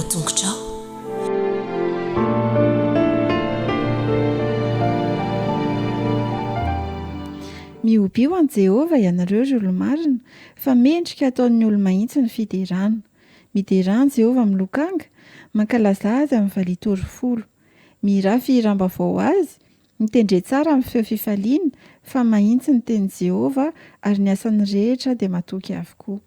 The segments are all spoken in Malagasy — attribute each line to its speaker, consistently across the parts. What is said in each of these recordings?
Speaker 1: an-tongotra.
Speaker 2: Miobio an Jehovah ianareo ry olo-marina, fa mendrika ataon'ny olo-mahitsy ny fiderana. Miderana Jehovah amin'ny lokanga, mankalaza azy amin'ny valitory folo. Mirafy rambavao azy, mitendre tsara amin'ny feo fifaliana, fa mahitsy ny teny Jehovah ary ny asany rehetra dia matoky avokoa.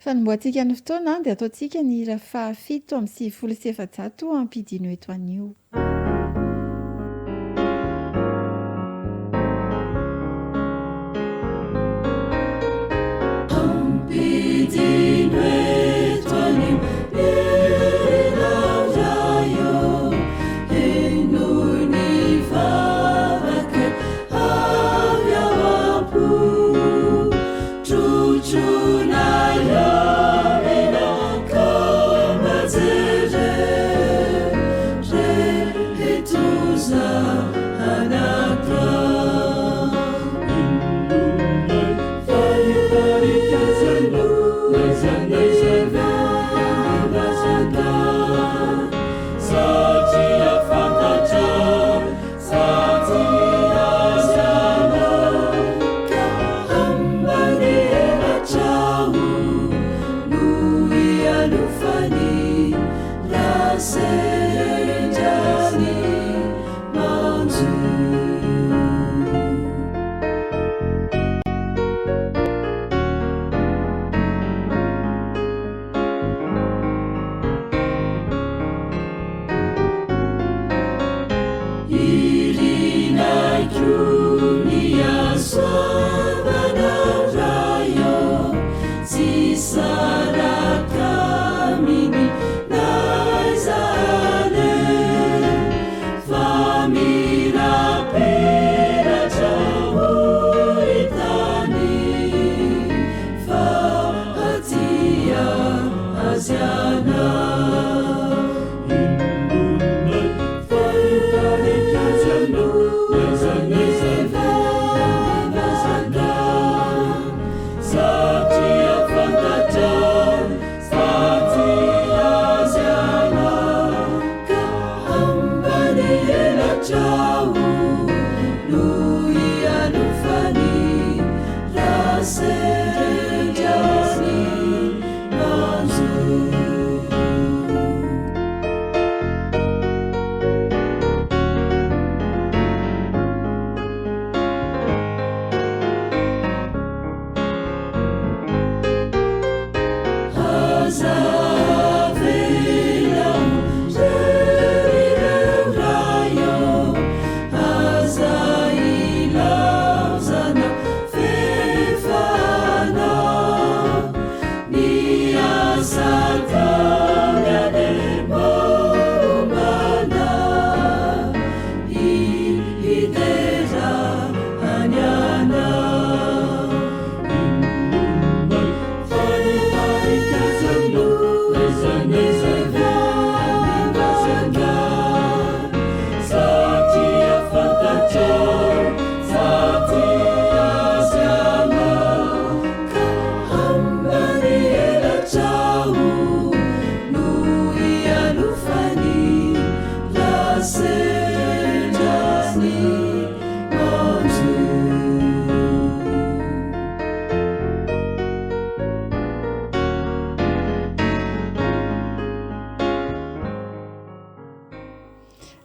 Speaker 2: Fanomboantsika ny fotoana dia ataontsika ny hira 777 ampidino eto anio.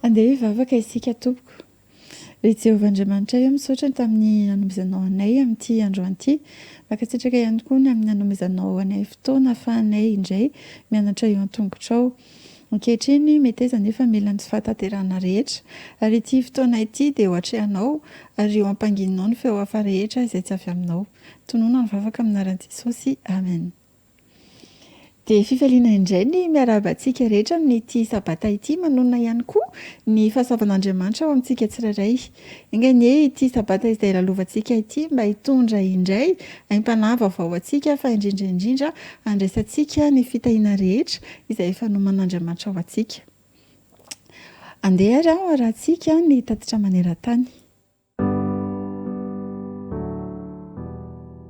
Speaker 2: Andeha hivavaka isika tompoko. Ry Jehovah Andriamanitra io misaotra tamin'ny nanomezanao anay amin'ity andro an'ity. Mankasitraka ihany koa ny amin'ny nanomezanao anay fotoana ahafahanay indray mianatra eo an-tongotrao. Ankehitriny mety aiza nefa mila ny tsy fahatanterana rehetra. Ary ity fotoana ity dia ohatrehanao ary eo ampangininao ny feo hafa rehetra izay tsy avy aminao. Tonoana ny vavaka aminaran'i Jesosy. Amen. Dia fifaliana indray ny miarabantsika rehetra amin'ity sabata ity, manona ihany koa ny fahasavan'Andriamanitra ao amintsika tsirairay. Ingany ity sabata izay lalovantsika ity mba hitondra indray haimpanava vao antsika, fa indrindra indrindra andraisantsika ny fitahiana rehetra izay efa noman'Andriamanitra ao antsika. Andeha raha antsika ny tatitra maneran-tany.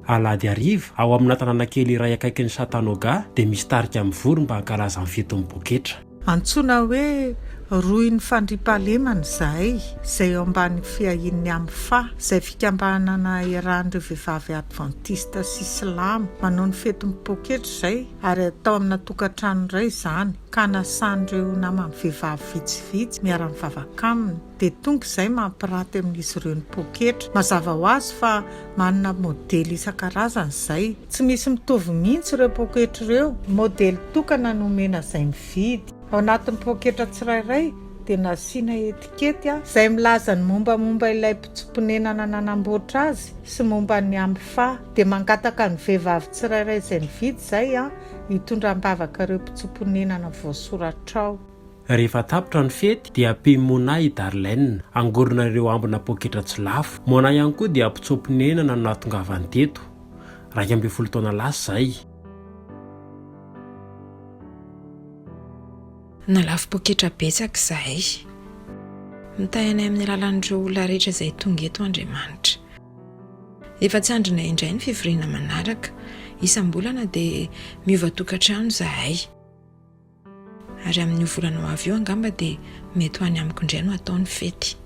Speaker 1: Alady ariva ao amina tanàna kely iray akaiky ny Satanoga dia misy tarika mivory mba hankalaza ny fetin'ny poketra.
Speaker 3: Antsoina hoe roy ny fandriampahalemana zahay izay eo ambany fiahin'ny amin'ny fa izay fikambanana iarahan'ireo vehivavy adventista sy silamo manao ny fetin'ny poketra izay ary atao amina tokantrano iray izany ka nasan'ireo namany vehivavy vitsivitsy miara-mivavaka aminy dia tonga izay mampiranty amin'izy ireo ny poketra. Mazava ho azy fa manana modely isan-karazany izay, tsy misy mitovy mihitsy ireo poketra ireo, modely tokana nomena izay mividy. Ao anatin'ny poketra tsirairay dia nasiana etikety izay milaza ny mombamomba ilay mpitsimponenana nanamboatra azy sy momba ny amin'ny fa dia mangataka ny vehivavy tsirairay izay mividy izay hitondram-bavaka ireo mpitsimponenana voasoratra ao.
Speaker 1: Rehefa tapitra ny fety dia Pimona i Darlene angorona ireo ambina poketra tsy lafo. Mona ihany koa dia mpitsomponenana no natongavany teto. 12 taona lasa izay.
Speaker 4: Nalafo poketra betsaka izahay. Mitayanay amin'ny alalan'ireo olona rehetra izay tonga eto Andriamanitra. Efa tsy andrina indray ny fivoriana manaraka. Isam-bolana dia miova tokantrano izahay. Ary amin'ny volana ho avy eo angamba dia mety ho any amiko indray no ataony fety.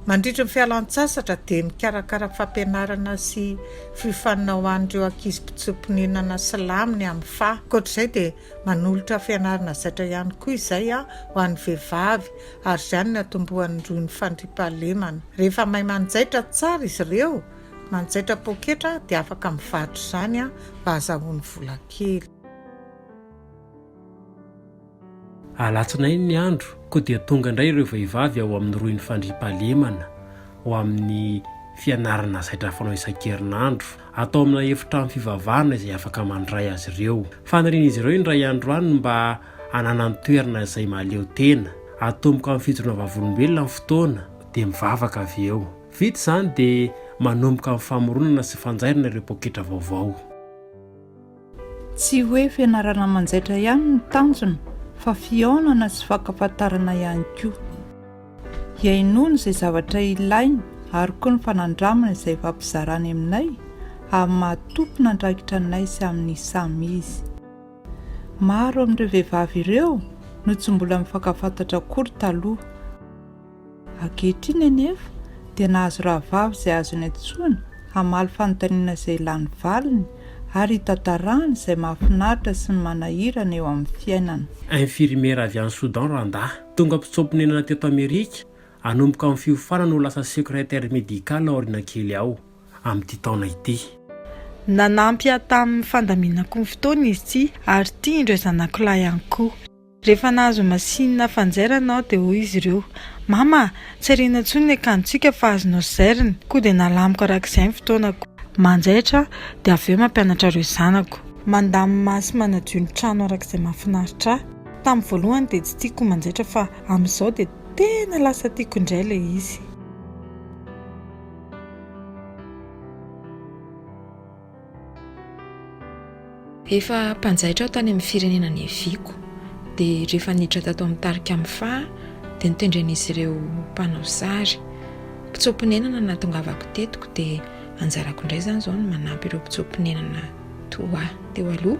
Speaker 3: Mandritra ny fialan-tsasatra dia mikarakara fampianarana sy fifanina ho an'ireo ankizy mpitsimponenana silaminy amin'ny fa. Ankoatr'izay dia manolotra fianarana zaitra ihany koa izay ho an'ny vehivavy ary izany no atombohan'ny roy ny fandriampahalemana. Rehefa mahay manjaitra tsara izy ireo, manjaitra poketra dia afaka mivarotra izany mba hahazoany vola kely.
Speaker 1: Alatsinainy ny andro koa dia tonga indray ireo vehivavy ao amin'ny roy ny fandriampahalemana ho amin'ny fianarana zaitra fanao isan-kerinandro atao amina efitrano fivavahana izay afaka mandray azy ireo. Fanirian'izy ireo indray andro any mba hanana ny toerana izay mahaleo tena, atomboka amin'ny fijoroana vavolombelona amin'ny fotoana dia mivavaka avy eo. Vita izany dia manomboka amin'ny famoronana sy fanjairana ireo poketra vaovao.
Speaker 5: Tsy hoe fianarana manjaitra ihany ny tanjona, fa fiaonana sy fakafantarana ihany koa. Hiainoana izay zavatra ilaina ary koa ny fanandramana izay fampizarany aminay amin'ny mahatompona andraikitra anay sy amin'ny samy izy. Maro amin'ireo vehivavy ireo no tsy mbola mifakafantatra akory taloha. Ankehitriny anefa dia nahazo rahavavy izay azony antsoina hamaly fanontaniana izay ilany valiny ary tantarahany izay mahafinaritra sy ny manahirana eo amin'ny fiainana.
Speaker 1: Infirmiera avy any Soudan Rwanda tonga mpitsomponenana teto Amerika anomboka amin'ny fiofanana ho lasa secrétaire médical aoriana kely ao amin'ity taona ity.
Speaker 6: Nanampy tamin'ny fandaminako ny fotoana izy ity ary tia indreo zanak'ilahy ihany koa. Rehefa nahazo masinina fanjairana dia hoy izy ireo, mama, tsy ariana intsony ny akanjontsika fa azonao zairiny. Koa dia nalamiko arak'izay ny fotoanako. Manjaitra dia avy eo mampianatra ireo zanako. Mandamina sy manadio ny trano arak'izay mahafinaritra. Tamin'ny voalohany dia tsy tiako manjaitra fa amin'izao dia tena lasa tiako indray ilay izy.
Speaker 4: Efa mpanjaitra aho tany amin'ny firenena neviko dia rehefa niditra tato amin'ny tarika amin'ny fa dia nitendren'izy ireo mpanao sary. Mpitsomponenana natongavako tetiko dia anjarako indray izany izao no manampy ireo mpitsomponenana toa teo aloha,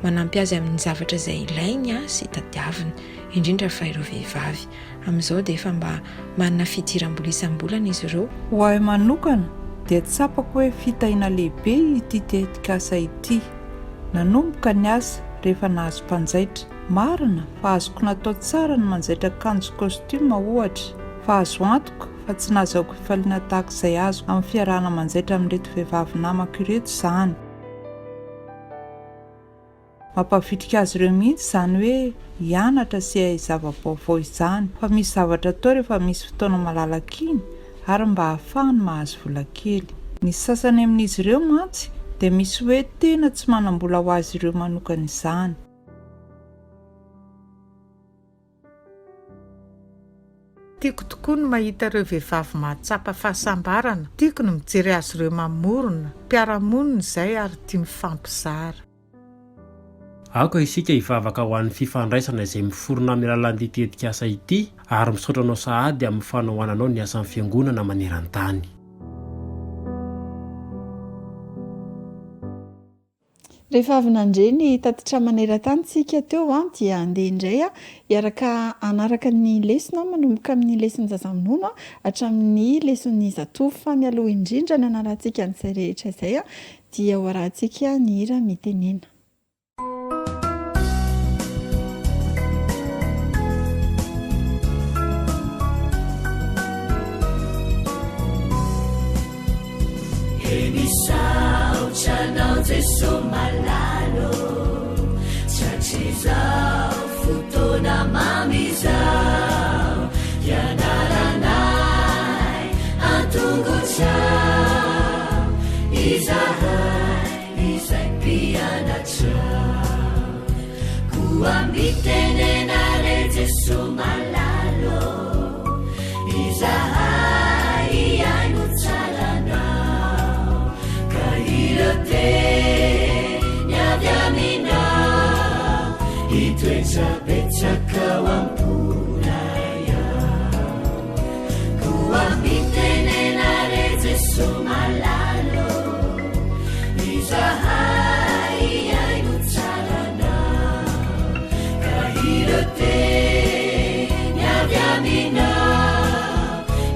Speaker 4: manampy azy amin'ny zavatra izay ilainy sy tadiaviny, indrindra fa ireo vehivavy. Amin'izao dia efa mba manana fidiram-bola isam-bolana izy ireo.
Speaker 5: Ho ahy manokana dia tsapako hoe fitahiana lehibe ity tetikasa ity. Nanomboka ny asa rehefa nahazo mpanjaitra. Marina fa azoko natao tsara ny manjaitra akanjo kostioma ohatra, fa azo antoko fa tsy nahazoako fifaliana tahaka izay azo amin'ny fiarahana manjaitra amin'ireto vehivavy namako ireto izany. Mampavitrika azy ireo mihitsy izany hoe hianatra sy hahay zava-baovao izany, fa misy zavatra atao rehefa misy fotoana malalaka iny ary mba ahafahany mahazo vola kely. Ny sasany amin'izy ireo mantsy dia misy hoe tena tsy manam-bola ho azy ireo manokana izany.
Speaker 3: Tiako tokoa ny mahita ireo vehivavy mahatsapa fahasambarana. Tiako ny mijery azy ireo mamorona, mpiara-monina izay ary tia mifampizara.
Speaker 1: aoka isika hivavaka ho an'ny fifandraisana izay miforona amin'ny alalan'ity tetikasa ity ary misaotra anao sahady amin'ny fanahoananao ny asan'ny fiangonana maneran-tany.
Speaker 2: Rehefa avy nandreny tatitra maneran-tany tsika teo dia andeha indray hiaraka anaraka ny lesona manomboka amin'ny leson'ny zazamonono hatramin'ny leson'ny zatovo, fa ny aloha indrindra ny anarantsika n'izay rehetra izay dia ho arahantsika ny hira mitenena.
Speaker 7: Chanao Jesu malalo chachizao futona mamizao yanaranai antungu chao izai piana chao kuambitenenare Jesu malalo izai iainuchalana te nyavyamina itwecapecaka wampunaya kuwambitenenare Jesu malalo izahai ainuchalana kahirote nyavyamina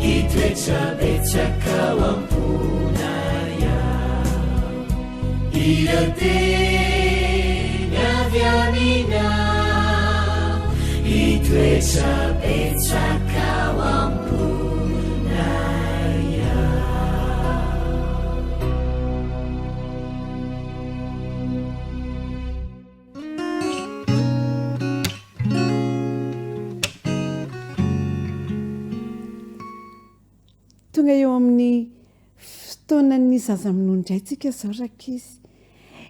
Speaker 7: itwecapecaka wampunaya irate nyavyamina itwecapecaka wampunaya.
Speaker 8: Tonga eo amin'ny fotoanan'ny zazamonono indray tsika zao rakizy.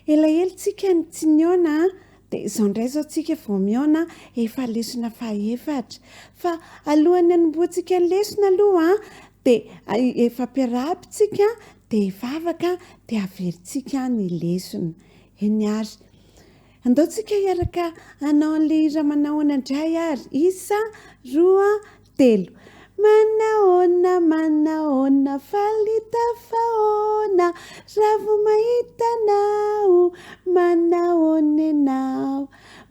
Speaker 8: Elaela tsika ny tsy niona dia izao indray zao tsika vao miona efa lesona fahaefatra, fa alohan'ny anomboantsika ny lesona aloha dia efa mpiarahaba tsika dia hivavaka dia averintsika ny lesona. Eny ary andao tsika hiaraka hanao an'ilay hira manahoana indray ary, 1 2 3 manahoana falita fahoana raha vao mahitanao manahoana ianao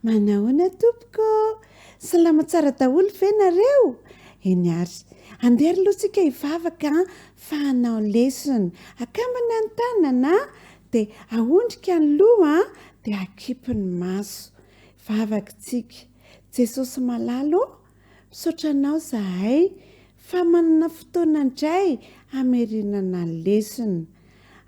Speaker 8: manahoana tompoko. Salama tsara daholo ve nareo? Eny ary andeha aloha tsika hivavaka fa hanao lesona. Akambana ny tanana dia ahondrika ny loha dia akipy ny maso. Vavaka tsika. Jesosy malalo misaotra anao zahay fa manana fotoana indray hamerenana lesona.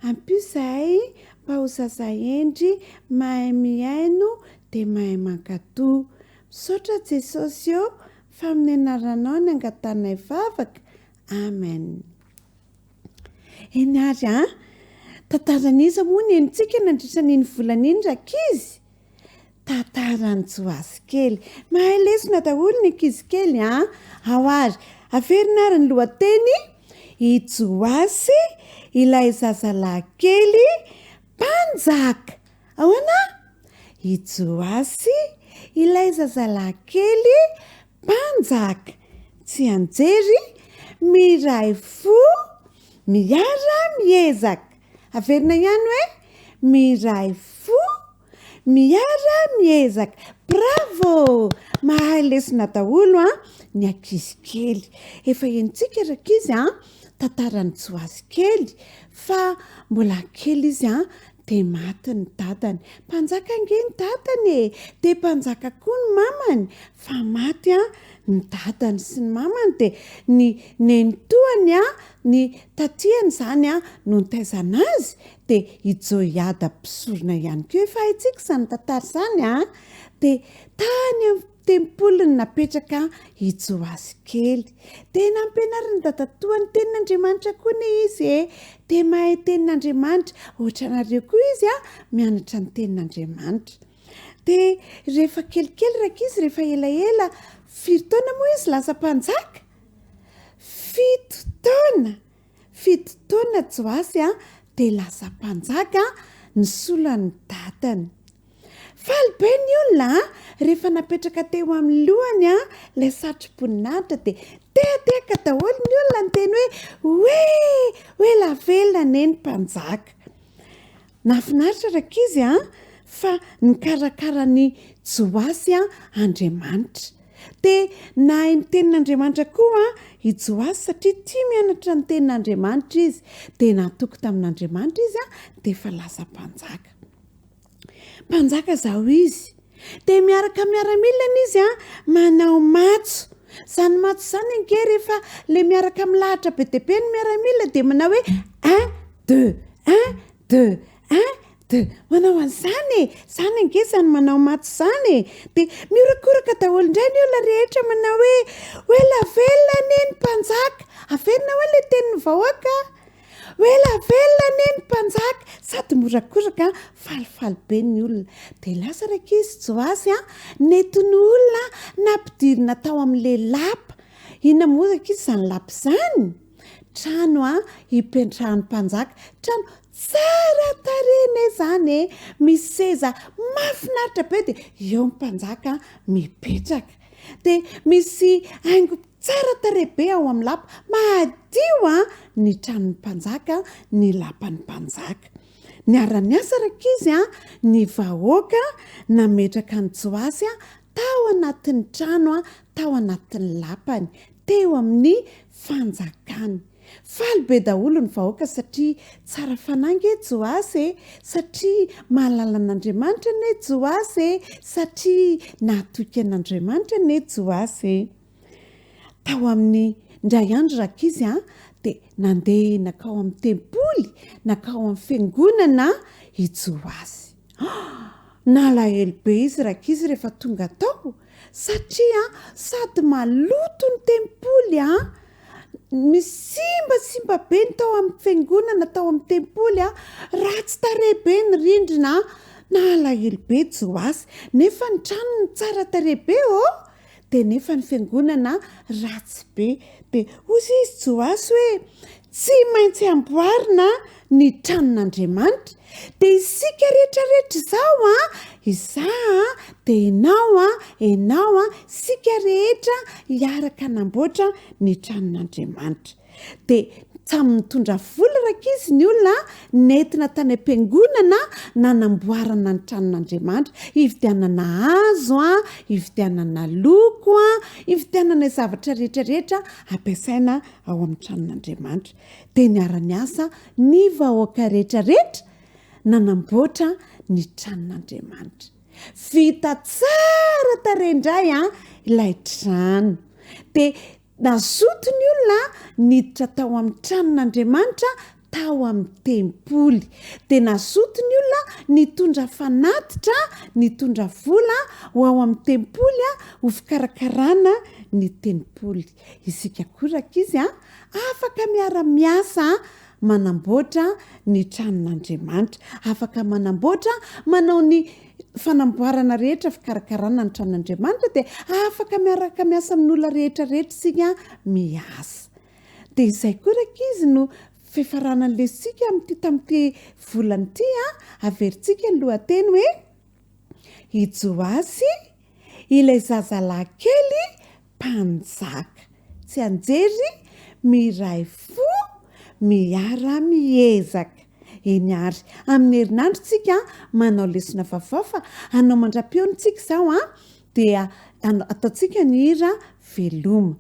Speaker 8: Ampio zahay mba ho zaza endry mahay miaino dia mahay mankatoa. Misaotra Jesosy eo fa amin'ny anaranao ny angatanay vavaka. Amen. Eny ary tantaran'iza moa ny enitsika nandritra n'iny volana iny rakizy? Tantaran'ny Joasy kely. Mahay lesona daholo ny ankizy kely ao ary averina ary ny lohateny i Joasy ilay zazalahy kely mpanjaka. Ahoana? I Joasy ilay zazalahy kely mpanjaka. Tsy anjery miray fo miara miezaka. Averina ihany hoe miray fo miara miezaka. Bravo! Mahay lesona daholo ny ankizy kely. Efa enitsika rakizy tantaran'ny Joasy kely, fa mbola kely izy dia maty ny dadany. Mpanjaka ange ny dadany dia mpanjaka koa ny mamany, fa maty ny dadany sy ny mamany dia ny nenitoany ny tatiany izany no nitaizana azy dia ijoiada mpisorona ihany koa. Efa haitsika izany tantara izany dia tany amin'ny tempolony napetraka i Joasy kely. Dia nampianarin'ny dadatoa ny tenin'Andriamanitra koa ny izy dia mahay tenin'Andriamanitra. Ohatra nareo koa izy mianatra ny tenin'Andriamanitra. Dia rehefa kelikely rakizy, rehefa elaela, 4 taona moa izy lasa mpanjaka. 7 taona Joasy dia lasa mpanjaka ny solan'ny dadany. faly be ny olona rehefa napetraka teo amin'ny lohany lay satroponinahitra dia teateka daholo ny olona ny teny hoe lavelona neny mpanjaka. Nafinaritra raka izy fa nikarakara ny Joasy Andriamanitra. Dia nahay ny tenin'Andriamanitra koa i Joasy satria tia mianatra ny tenin'Andriamanitra izy. Dia natoko tamin'Andriamanitra izy dia efa lasa mpanjaka. Mpanjaka zao izy. Dia miaramilana izy manao matso. Zany matso zany ange rehefa le miaraka milahatra be dia be ny miaramilana dia manao hoe 1 2 1 2 1 2 manao an'izany zany ange zany manao matso zany. Dia miorakoraka daholo indray ny olona rehetra manao hoe lavelona neny mpanjaka. Averina hoe le tenin'ny vahoaka hoe lavelona neny mpanjaka. Sady morakoraka falifaly be ny olona. Dia lasa raka izy Joasy netiny olona nampidirina tao amin'le lapa. Inona moa raka izy zany lapa zany? Trano hipetrahan'ny mpanjaka. Trano tsara tarene zany misy seza mafinaritra be dia eo mpanjaka mipetraka. Dia misy haingo tsara tarehy be ao amin'ny lapa. Mahadio ny tranon'ny mpanjaka, ny lapan'ny mpanjaka. Niara-ny asa raka izy ny vahoaka nametraka ny Joasy tao anatin'ny trano tao anatin'ny lapany teo amin'ny fanjakany. Faly be daholo ny vahoaka satria tsara fanangy Joasy, satria mahalala an'Andriamanitra ne Joasy, satria nahatoky an'Andriamanitra ne Joasy. Tao amin'ny ndray andro raka izy dia nandeha nakao amin'ny tempoly, nakao amin'ny fiangonana i Joasy. Nalahelo be izy raka izy rehefa tonga tao satria sady maloto ny tempoly misimbasimba be ny tao amin'ny fiangonana tao amin'ny tempoly ratsy tarehy be ny rindrina. Nalahelo be Joasy nefa ny trano ny tsara tarehy be dia nefa ny fiangonana ratsy be. Dia ozy izy Joasy hoe tsy maintsy amboarina ny tranon'Andriamanitra. Dia isika rehetrarehetra izao dia enao sika rehetra hiaraka namboatra ny tranon'Andriamanitra. Dia samy mitondra vola raka izy ny olona nentina tany am-piangonana nanamboarana ny tranon'Andriamanitra, hividianana hazo hividianana loko hividianana zavatra rehetrarehetra ampiasaina ao amin'ny tranon'Andriamanitra. Dia niara-ny asa ny vahoaka rehetrarehetra nanamboatra ny tranon'Andriamanitra. Vita tsara tarendray ilay trano. Dia nazoto ny olona niditra tao amin'ny tranon'Andriamanitra tao amin'ny tempoly. Dia nazoto ny olona nitondra fanatitra, nitondra vola ho ao amin'ny tempoly ho fikarakarana ny tempoly. Isika koa raka izy afaka miara-miasa manamboatra ny tranon'Andriamanitra, afaka manamboatra manao ny fanamboarana rehetra, fikarakarana ny tranon'Andriamanitra. Dia afaka miaraka miasa amin'olona rehetrarehetra sika miasa. Dia izay koa raka izy no fiafarana an'ilay sika tamin'ity volany ity averintsika ny lohateny hoe i Joasy ilay zazalahy kely mpanjaka, tsy anjery miray fo miara-miezaka. Eny ary amin'ny herinandro tsika manao lesona vaovao hanao mandra-piontsika izao dia ataontsika ny hira veloma.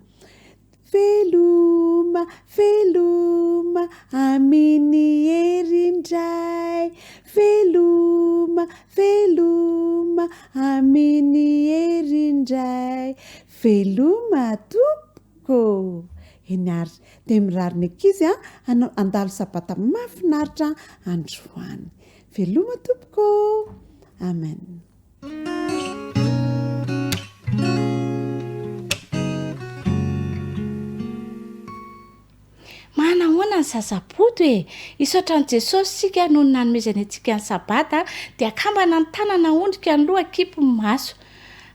Speaker 8: Veloma, veloma, aminy herindray. Veloma, veloma, aminy herindray. Veloma tompoko. Eny ary dia mirarina ankizy andalo sabata mafinaritra androany. Veloma tompoko. Amen.
Speaker 9: Manahoana ny sasaboto isaotran' Jesosy sika noho nanomezany antsika ny sabata dia akambana ny tanana ondrika ny loha kipo ny maso.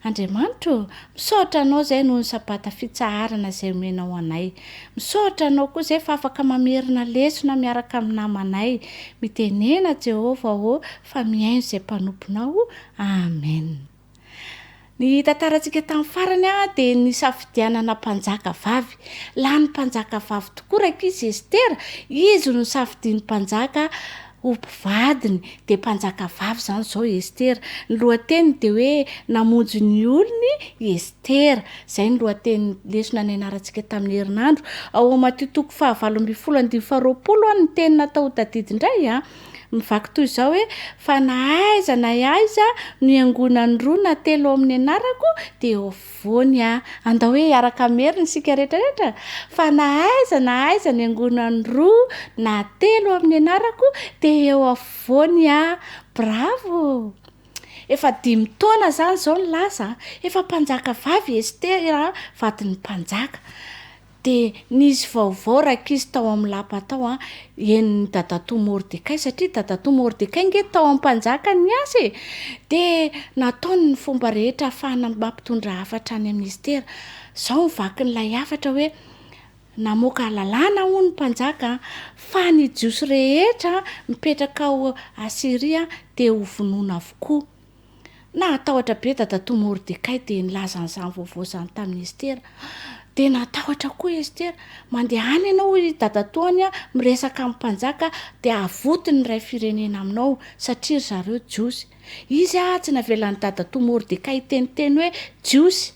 Speaker 9: Andriamanitra misaotra anao izay noho ny sabata fitsaharana izay omenao anay. Misaotra anao koa izay fa afaka mamerina lesona miaraka amin'ny namanay. Mitenena Jehovah fa miaino izay mpanomponao. Amen. Ny tantarantsika tamin'ny farany dia ny safidianana mpanjaka vavy. Lany mpanjaka vavy tokoa raky izy Estera. Izy no safidiany mpanjaka ho mpivadiny, dia mpanjaka vavy izany izao Estera. Ny lohateny dia hoe namonjy ny olony Estera. Izay ny lohateny lesona ny anarantsika tamin'ny herinandro. Ao Mateo 7:20 ny teny natao tadidindray mivaky toy izao hoe fa na aiza no iangonany roa na telo amin'ny anarako dia eo afovoany andao hoe iaraka merina isika rehetrarehetra. Fa na aiza no iangonany roa na telo amin'ny anarako dia eo afovoany bravo. Efa 5 taona izany izao ny lasa. Efa mpanjaka vavy Estera vadin'ny mpanjaka. Dia nisy vaovao raky izy tao amin'ny lapa tao en'ny dadatoa Mordekay, satria dadatoa Mordekay nge tao amin'ny mpanjaka ny asy. Dia nataony ny fomba rehetra ahafahana mampitondra hafatra any amin'ny Estera. Izao mivaky n'ilay hafatra hoe namoaka lalàna hono ny mpanjaka fa ny jiosy rehetra mipetraka ao Asiria dia ho vonoina avokoa. Natahotra be dadatoa Mordekay dia nilaza an'izany vaovao izany tamin'ny Estera. Dia natahotra koa Estera, mandeha any ianao i dadatoany miresaka amin'ny mpanjaka dia avotiny ny ray firenena aminao satria zareo jiosy. Izy tsy navelan'ny dadatoa Mordekay teniteny hoe jiosy.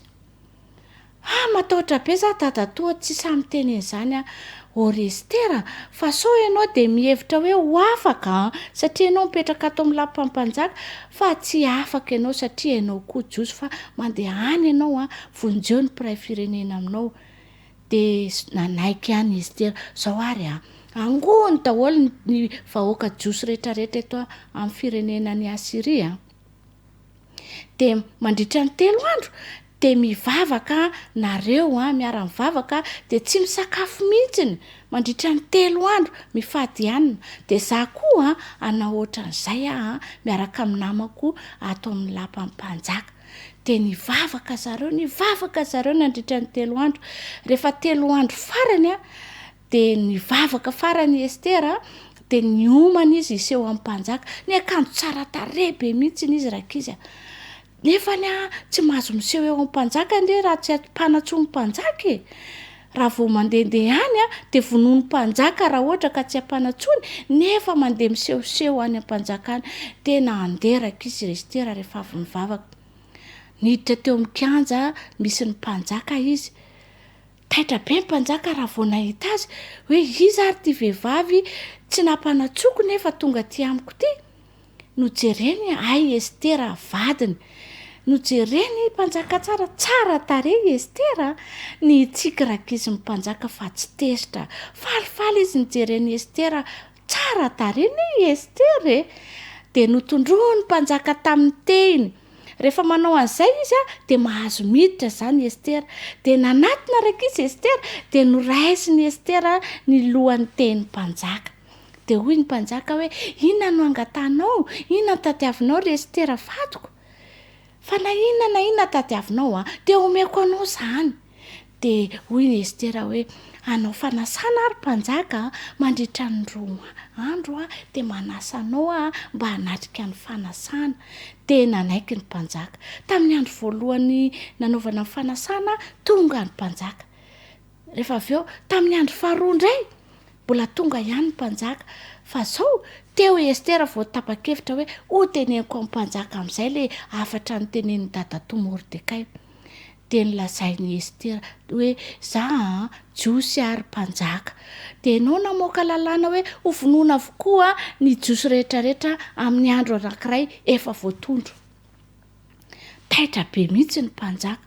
Speaker 9: Matahotra be za dadatoa tsy samy teny izany Ory Estera, fa sao ianao dia mihevitra hoe ho afaka satria ianao mipetraka ato amin'ny lapa mpanjaka, fa tsy afaka ianao satria ianao koa jiosy fa mandeha any ianao vonjeo ny mpiray firenena aminao. Dia nanaiky any Estera zao ary angony daholo ny vahoaka jiosy rehetrarehetra eto amin'ny firenenany Asiria. Dia mandritra ny 3 andro dia mivavaka nareo miara-mivavaka dia tsy misakafo mihitsiny mandritra ny 3 andro mifady hanina. Dia za koa anao ohatran'izay miaraka amin'ny namako ato amin'ny lapa mpanjaka. Dia nivavaka zareo nandritra ny 3 andro. Rehefa 3 andro farany dia nivavaka farany Estera dia niomana izy iseho amin'ny mpanjaka. Ny akanjo tsara tarehy be mihitsy izy rakizy. Nefa tsy mahazo miseho eo amin'ny mpanjaka ndre raha tsy mpanatsoa ny mpanjaka raha vao mandehandeha any dia vonoiny mpanjaka raha ohatra ka tsy ampanatsoany, nefa mandeha misehoseho any am-mpanjaka any. Tena anderaka izy Estera rehefa avy mivavaka. Niditra teo amin'ny kianja misy ny mpanjaka izy. Taitra be ny mpanjaka raha vao nahita azy hoe izy ary ty vehivavy tsy nampanatsoako nefa tonga ty amiko ty. Nojereny Estera vadiny. Nojereny mpanjaka tsara tarehy Estera. Ny tsikiraka izy mpanjaka fa tsy tesitra. Falifaly izy nijereny Estera tsara tarehy ny Estera. Dia notondroany mpanjaka tamin'ny tehiny. Rehefa manao an'izay izy dia mahazo miditra izany Estera. Dia nanatina raky izy Estera dia noraisiny Estera ny lohan'ny tehiny mpanjaka. Dia hoy ny mpanjaka hoe inona no angatanao? Inona tadiavinao ry Estera vadiko? Fa na inona tadiavinao dia omeko anao izany. Dia hoy ny Estera hoe anao fanasana ary mpanjaka mandritra ny 2 andro dia manasa anao mba hanatrika ny fanasana. Dia nanaiky ny mpanjaka. Tamin'ny andro voalohany nanaovana ny fanasana tonga ny mpanjaka. Rehefa avy eo tamin'ny andro faharoa indray mbola tonga ihany ny mpanjaka. Fa zao teo Estera vao tapa-kevitra hoe ho teneniko amin'ny mpanjaka amin'izay le afatra ny tenen'ny dadatoa Mordekay. Dia nilazainy Estera hoe za jiosy ary mpanjaka. Dia ianao namoaka lalàna hoe ho vonoina avokoa ny jiosy rehetrarehetra amin'ny andro anankiray efa voatondro. Taitra be mihitsy ny mpanjaka.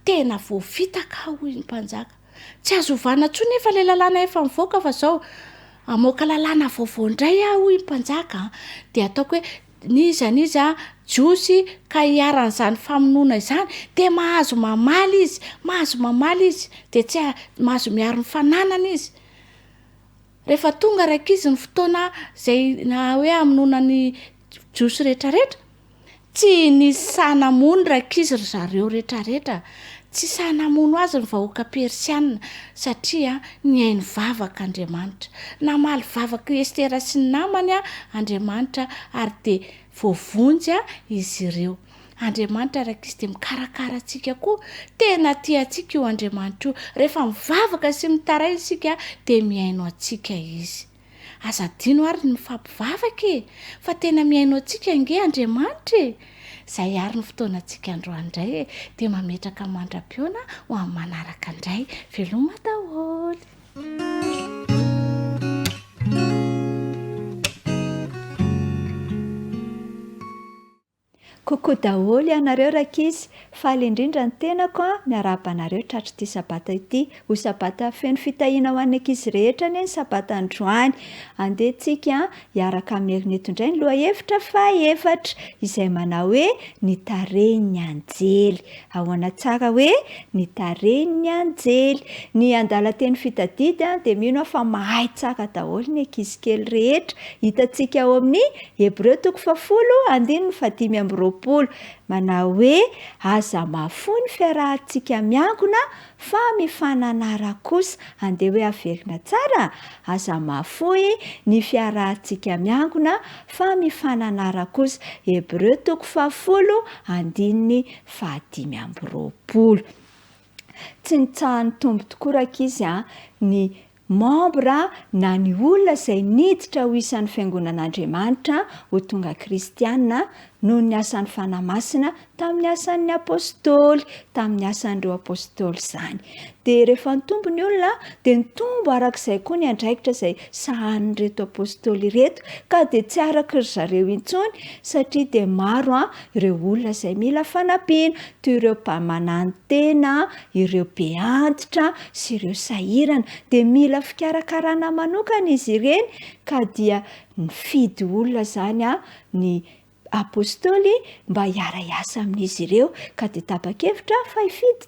Speaker 9: Tena voavitaka hoy ny mpanjaka. Tsy azo ovana intsony nefa ilay lalàna efa mivoaka fa zao amoaka lalàna vaovao indray hoy ny mpanjaka. Dia ataoko hoe niza jiosy ka hiaran'izany famonoana izany dia mahazo mamaly izy dia tsy mahazo miaro ny fananana izy. Rehefa tonga raky izy ny fotoana izay na hoe hamonoana ny jiosy rehetrarehetra tsy nisy sanamono rakizy ry zareo rehetrarehetra tsy sanamono azy ny vahoaka persiana satria ny hainy vavaka Andriamanitra namaly vavaka Estera sy ny namany Andriamanitra ary de voavonjy izy ireo. Andriamanitra rakizy de mikarakara antsika koa tena tiantsika io Andriamanitra io rehefa mivavaka sy mitaray isika de miaino antsika izy. Aza dino ary ny mifampivavaka fa tena miaino antsika nge Andriamanitra Zay ary ny fotoana antsika androany indray dia mametraka mandra-piona ho amin'ny manaraka indray. Veloma daholo.
Speaker 10: Kokoa daholo ianareo rakizy, faly indrindra ny tenako miarahaba anareo tratry ity sabata ity. Ho sabata feno fitahiana ho an'ny ankizy rehetra ny sabata androany. Andehantsika hiaraka amin'eto indray ny lohahevitra fahaefatra izay manao hoe ny tarehin'ny anjely. Ahoana tsara hoe ny tarehin'ny anjely. Ny andalan-teny fitadidy dia mino fa mahay tsara daholo ny ankizy kely rehetra. Hitantsika ao amin'ny Hebreo 10:5-5 manao hoe aza mahafoy fiarahantsika miangona fa mifananara kosa. Andeha hoe averina tsara. Aza mahafoy ny fiarahantsika miangona fa mifananara kosa. Hebreo 10:5-5. Tsy nitsahan'ny tombo tokoa rakizy ny membre na ny olona izay niditra ho isan'ny fiangonan'Andriamanitra ho tonga kristiana noho ny asan'ny fanamasina tamin'ny asan'ny apôstôly, tamin'ny asan'ireo apôstôly izany. Dia rehefa nitombo ny olona dia nitombo arak'izay koa ny andraikitra izay sahanin'ireto apôstôly ireto, ka dia tsy araka ry zareo intsony satria dia maro ireo olona izay mila fanampiana toy ireo mpamanantena, ireo be antitra sy ireo sahirana, dia mila fikarakarana manokana izy ireny, ka dia nifidy olona izany ny apôstôly mba hiara-hiasa amin'izy ireo, ka dia tapa-kevitra fa hifidy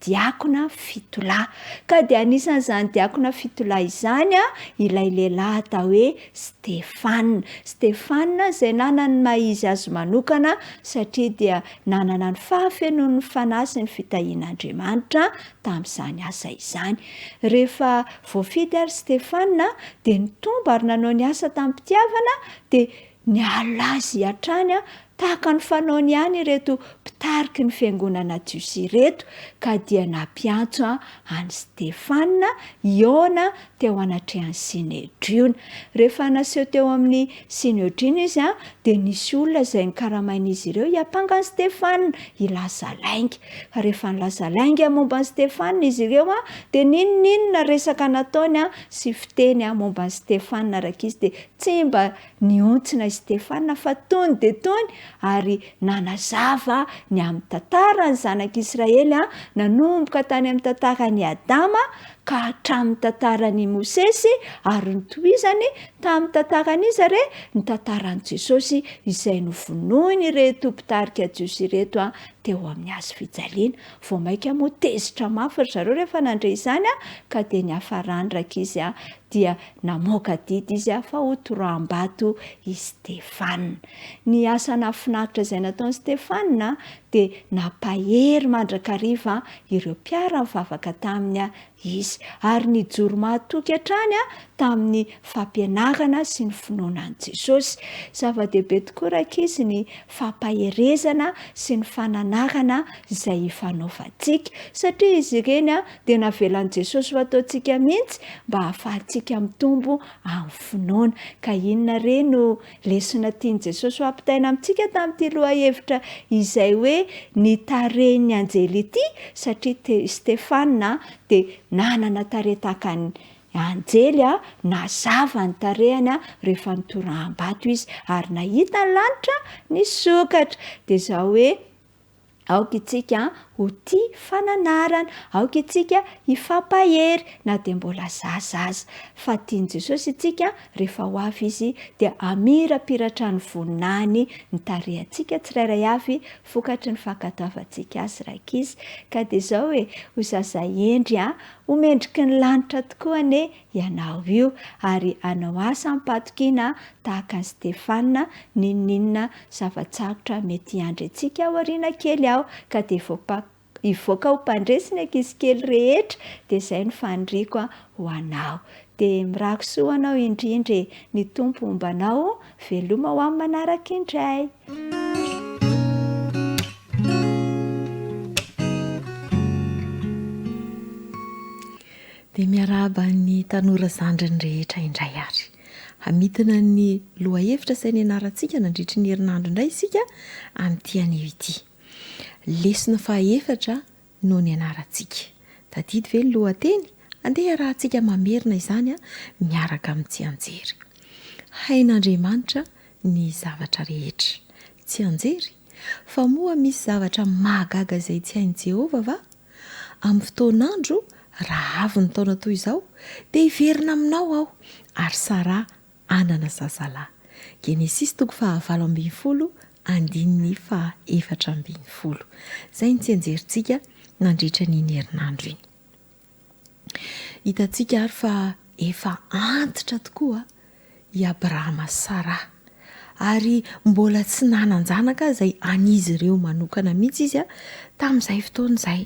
Speaker 10: diakona fitolahy. Ka dia anisan'izany diakona fitolahy izany ilay lehilahy atao hoe Stefana izay nanany maha-izy azy manokana satria dia nanana ny fahafenoan'ny fanahy sy ny fitahian'Andriamanitra tamin'izany asa izany. Rehefa voafidy ary Stefana dia nitombo ary nanao ny asa tamin'ny mpitiavana, dia niala azy hatrany tahaka ny fanaony ihany ireto mpitariky ny fiangonana jiosy ireto, ka dia nampiantso any Stefana iona teo anatrehany Sinedriona. Rehefa naseho teo amin'ny Sinedriona izy dia nisy olona izay nikaramain'izy ireo hiampangany Stefana hilaza lainga. Rehefa nilaza lainga momba ny Stefana izy ireo dia ninona resaka nataony sy fiteny momba ny Stefana rakizy, dia tsy mba niontsina Stefana fa tony dia tony ary nanazava ny amin'ny tantarany zanak'Israely nanomboka tany amin'ny tantarany Adama ka hatramin'ny tantarany Mosesy ary notohizany tamin'ny tantaran'izy ary ny tantaran'i Jesosy izay novonoiny ireto mpitarika jiosy ireto teo amin'ny hazo fijaliana. Vao maika moa tezitra mafy ry zareo rehefa nandray izany ka dia ny hafarany rakizy dia namoaka didy izy fa ho toroam-bato i Stefana. Ny asa nahafinaritra izay nataon'i Stefana dia nampahery mandrakariva ireo mpiara mivavaka taminy izy, ary nijoro mahatoky hatrany tamin'ny fampianarana sy ny finoanan'i Jesosy. Zava-dehibe tokoa rakizy ny fampaherezana sy ny fananarana izay ifanaovantsika, satria izy ireny dia navelan'i Jesosy ho ataontsika mihitsy mba hahafahantsika mitombo amin'ny finoana. Ka inona re no lesona tian'i Jesosy ho ampitaina amintsika tamin'ity lohahevitra izay hoe ny tarehin'ny anjely ity, satria Stefana dia nanana tarehy tahaka ny anjely, nazava ny tarehany rehefa nitoraham-bato izy ary nahita ny lanitra nisokatra. Dia izao hoe aoka itsika ho tia fananarana, aoka itsika hifampahery na dia mbola zazaza, fa tiany Jesosy itsika rehefa ho avy izy dia amirapiratra ny voninany ny tarehantsika tsirairay avy vokatry ny fankatoavantsika azy raikizy. Ka dia izao hoe ho zaza endry ho mendriky ny lanitra tokoa ane ianao io, ary anao asa mipatokina tahaka ny Stefana ninninna zavatsarotra mety andry antsika ao aoriana kely ao, ka dia hivoaka ho mpandresy ny ankizy kely rehetra, dia izay no fandriako ho anao. Dia mirakosoa anao indrindra, ny tompo ombanao, veloma ho amin'ny manaraka indray.
Speaker 11: Dia miarahaba ny tanora zandriny rehetra indray ary. Hamitana ny loha hevitra izay nianarantsika nandritry ny herinandro indray isika amin'ity anio ity. Lesona fahaefatra no nianarantsika. Tadidy ve ny lohateny? Andeha rahantsika mamerina izany miaraka amin'ny tsy anjery. Hain'Andriamanitra ny zavatra rehetra. Tsy anjery, fa moa misy zavatra mahagaga izay tsy hain'i Jehovah va? Amin'ny fotoan'andro raha avy ny taona toy izao dia hiverina aminao aho ary Sara anana zazalahy. Genesis 19:20 andininy 4:20. Izay ny tsy anjerintsika nandritra ny herinandro iny. Hitantsika ary fa efa antitra tokoa i Abrahama sy Sara, ary mbola tsy nanan-janaka izay an'izy ireo manokana mihitsy izy tamin'izay fotoana izay.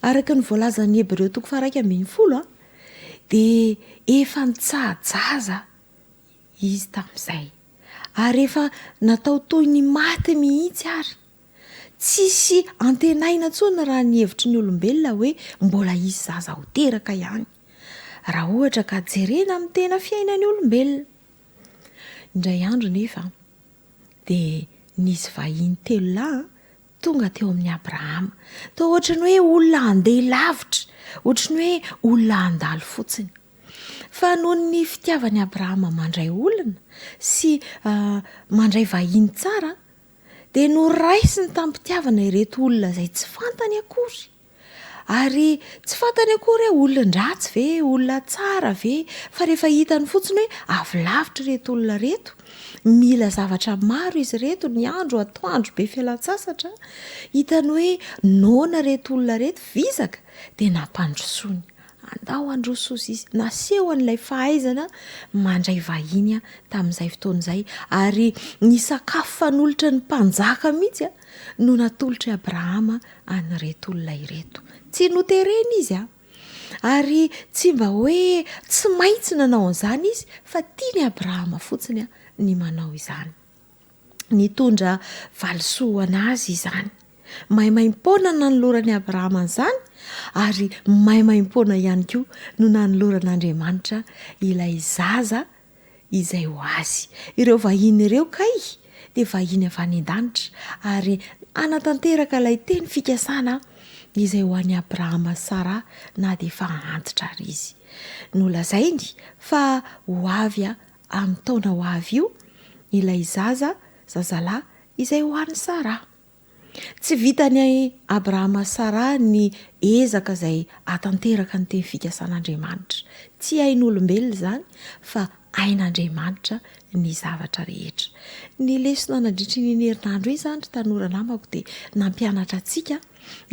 Speaker 11: Araka ny voalazan'ny Hebreo 1:20 dia efa nitsahajaza izy tamin'izay, ary efa natao toy ny maty mihitsy ary. Tsisy antenaina intsony raha ny hevitry ny olombelona hoe mbola izy zaza ho teraka ihany, raha ohatra ka jerena amin'ny tena fiainan'ny olombelona. Indray andro nefa dia nisy vahiny 3 lahy tonga teo amin'ny Abrahama. Toa ohatry ny hoe olona andeha lavitra, ohatry ny hoe olona andalo fotsiny. Fa noho ny fitiavany Abrahama mandray olona sy mandray vahiny tsara, dia noraisiny tampitiavana ireto olona izay tsy fantany akory. Ary tsy fantany akory hoe olon-dratsy ve, olona tsara ve, fa rehefa hitany fotsiny hoe avy lavitra ireto olona reto, mila zavatra maro izy reto, ny andro atoandro be fialan-tsasatra, hitany hoe nona reto olona reto vizaka, dia nampandrosony. Andao androsozy izy, naseho an'ilay fahaizana mandray vahiny tamin'izay fotoan'izay, ary ny sakafo fanolotra ny mpanjaka mihitsy no natolotra Abrahama an'ireto olona ireto. Tsy noterena izy ary tsy mba hoe tsy maintsy nanao an'izany izy, fa tiany Abrahama fotsiny ny manao izany. Nitondra valisoa anazy izany. Maimaim-poana nanolorany Abrahama an'izany, ary maimaim-poana ihany koa no nanoloran'Andriamanitra ilay zaza izay ho azy. Ireo vahiny ireo kay dia vahiny avy any an-danitra, ary anatanteraka ilay teny fikasana izay ho an'i Abrahama sy Sara na dia efa antitra ary izy. Nolazainy fa ho avy amin'ny taona ho avy io ilay zazalahy izay ho an'i Sara. Tsy vitany Abrahama sy Sara ny ezaka izay atanteraka ny teny fikasan'Andriamanitra. Tsy hain'olombelona izany, fa hain'Andriamanitra ny zavatra rehetra. Ny lesona nandritry ny herinandro izany tanora namako dia nampianatra antsika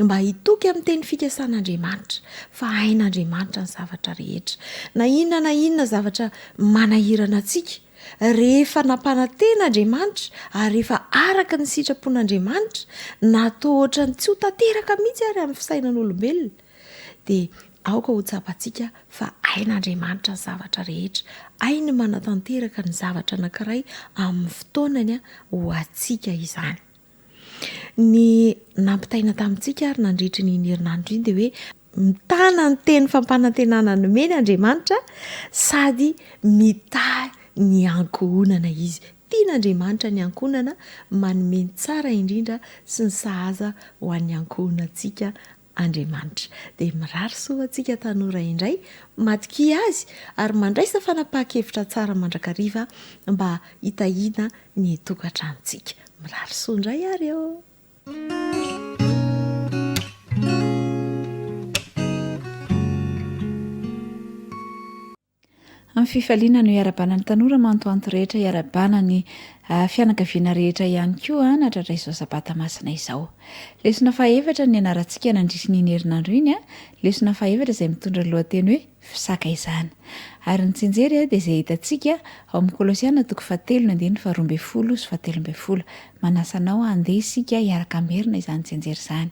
Speaker 11: mba hitoky amin'ny teny fikasan'Andriamanitra, fa hain'Andriamanitra ny zavatra rehetra. Na inona zavatra manahirana antsika, rehefa nampananten'Andriamanitra ary rehefa araka ny sitrapon'Andriamanitra, natao ohatrany tsy ho tanteraka mihitsy ary amin'ny fisainan'olombelona, dia aoka ho tsapantsika fa hain'Andriamanitra ny zavatra rehetra, hainy manatanteraka ny zavatra anankiray amin'ny fotoanany ho antsika izany. Ny nampitaina tamintsika ary nandritry ny herinandro iny dia hoe mitana ny teny fampanantenana nomeny Andriamanitra, sady mitahy ny ankohonana izy. Tian'Andriamanitra ny ankohonana, manome ny tsara indrindra sy ny sahaza ho an'ny ankohonantsika Andriamanitra. Dia mirary soa antsika tanora indray, matoky azy ary mandraisa fanapahan-kevitra tsara mandrakariva mba hitahina ny tokantranontsika. Mirary soa indray ary eo.
Speaker 2: amin'ny fifaliana no iarabana ny tanora mantoanto rehetra iarabana ny fianakaviana rehetra ihany koa natratra izao sabata masina izao. Lesona fahaefatra ny anarantsika nandrisi n'iny herinandro iny lesona fahaefatra izay mitondra lohateny hoe fisakaizana. Ary ny tsenjery dia izay hitantsika ao amin'ny Kolosiana 4:12-13 manasanao andeha isika hiaraka merina izany tsenjery izany.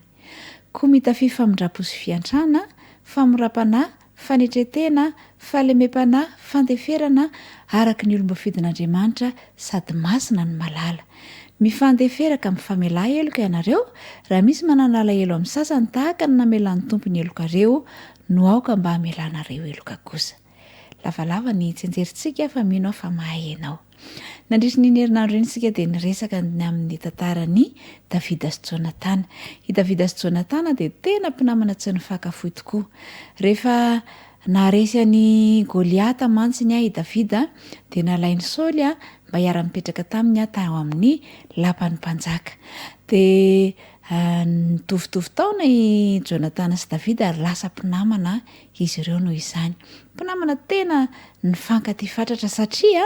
Speaker 2: Koa mitafiy famindrapo sy fiantrana, famorapana, fanetretena, fahalemepana, fandeferana araka ny olombafidin'Andriamanitra sady masina ny malala. Mifandeferaka mifamela eloka ianareo raha misy mananala elo amin'ny sasany tahaka ny namelan'ny tompony elokareo no aoka mba hamelanareo eloka kosa. Lavalava ny tsenjerintsika fa mino fa mahay ianao. Nandritra ny herinandro iny isika dia niresaka amin'ny tantaran'ny Davida sy Jonatana. I Davida sy Jonatana dia tena mpinamana tsy nifankafohy tokoa. Rehefa naharesy any Goliata mantsiny i Davida dia nalainy Saoly mba hiara-mipetraka taminy tao amin'ny lapan'ny mpanjaka. Dia nitovitovy taona i Jonatana sy Davida ary lasa mpinamana izy ireo noho izany. Mpinamana tena nifankatia fatratra satria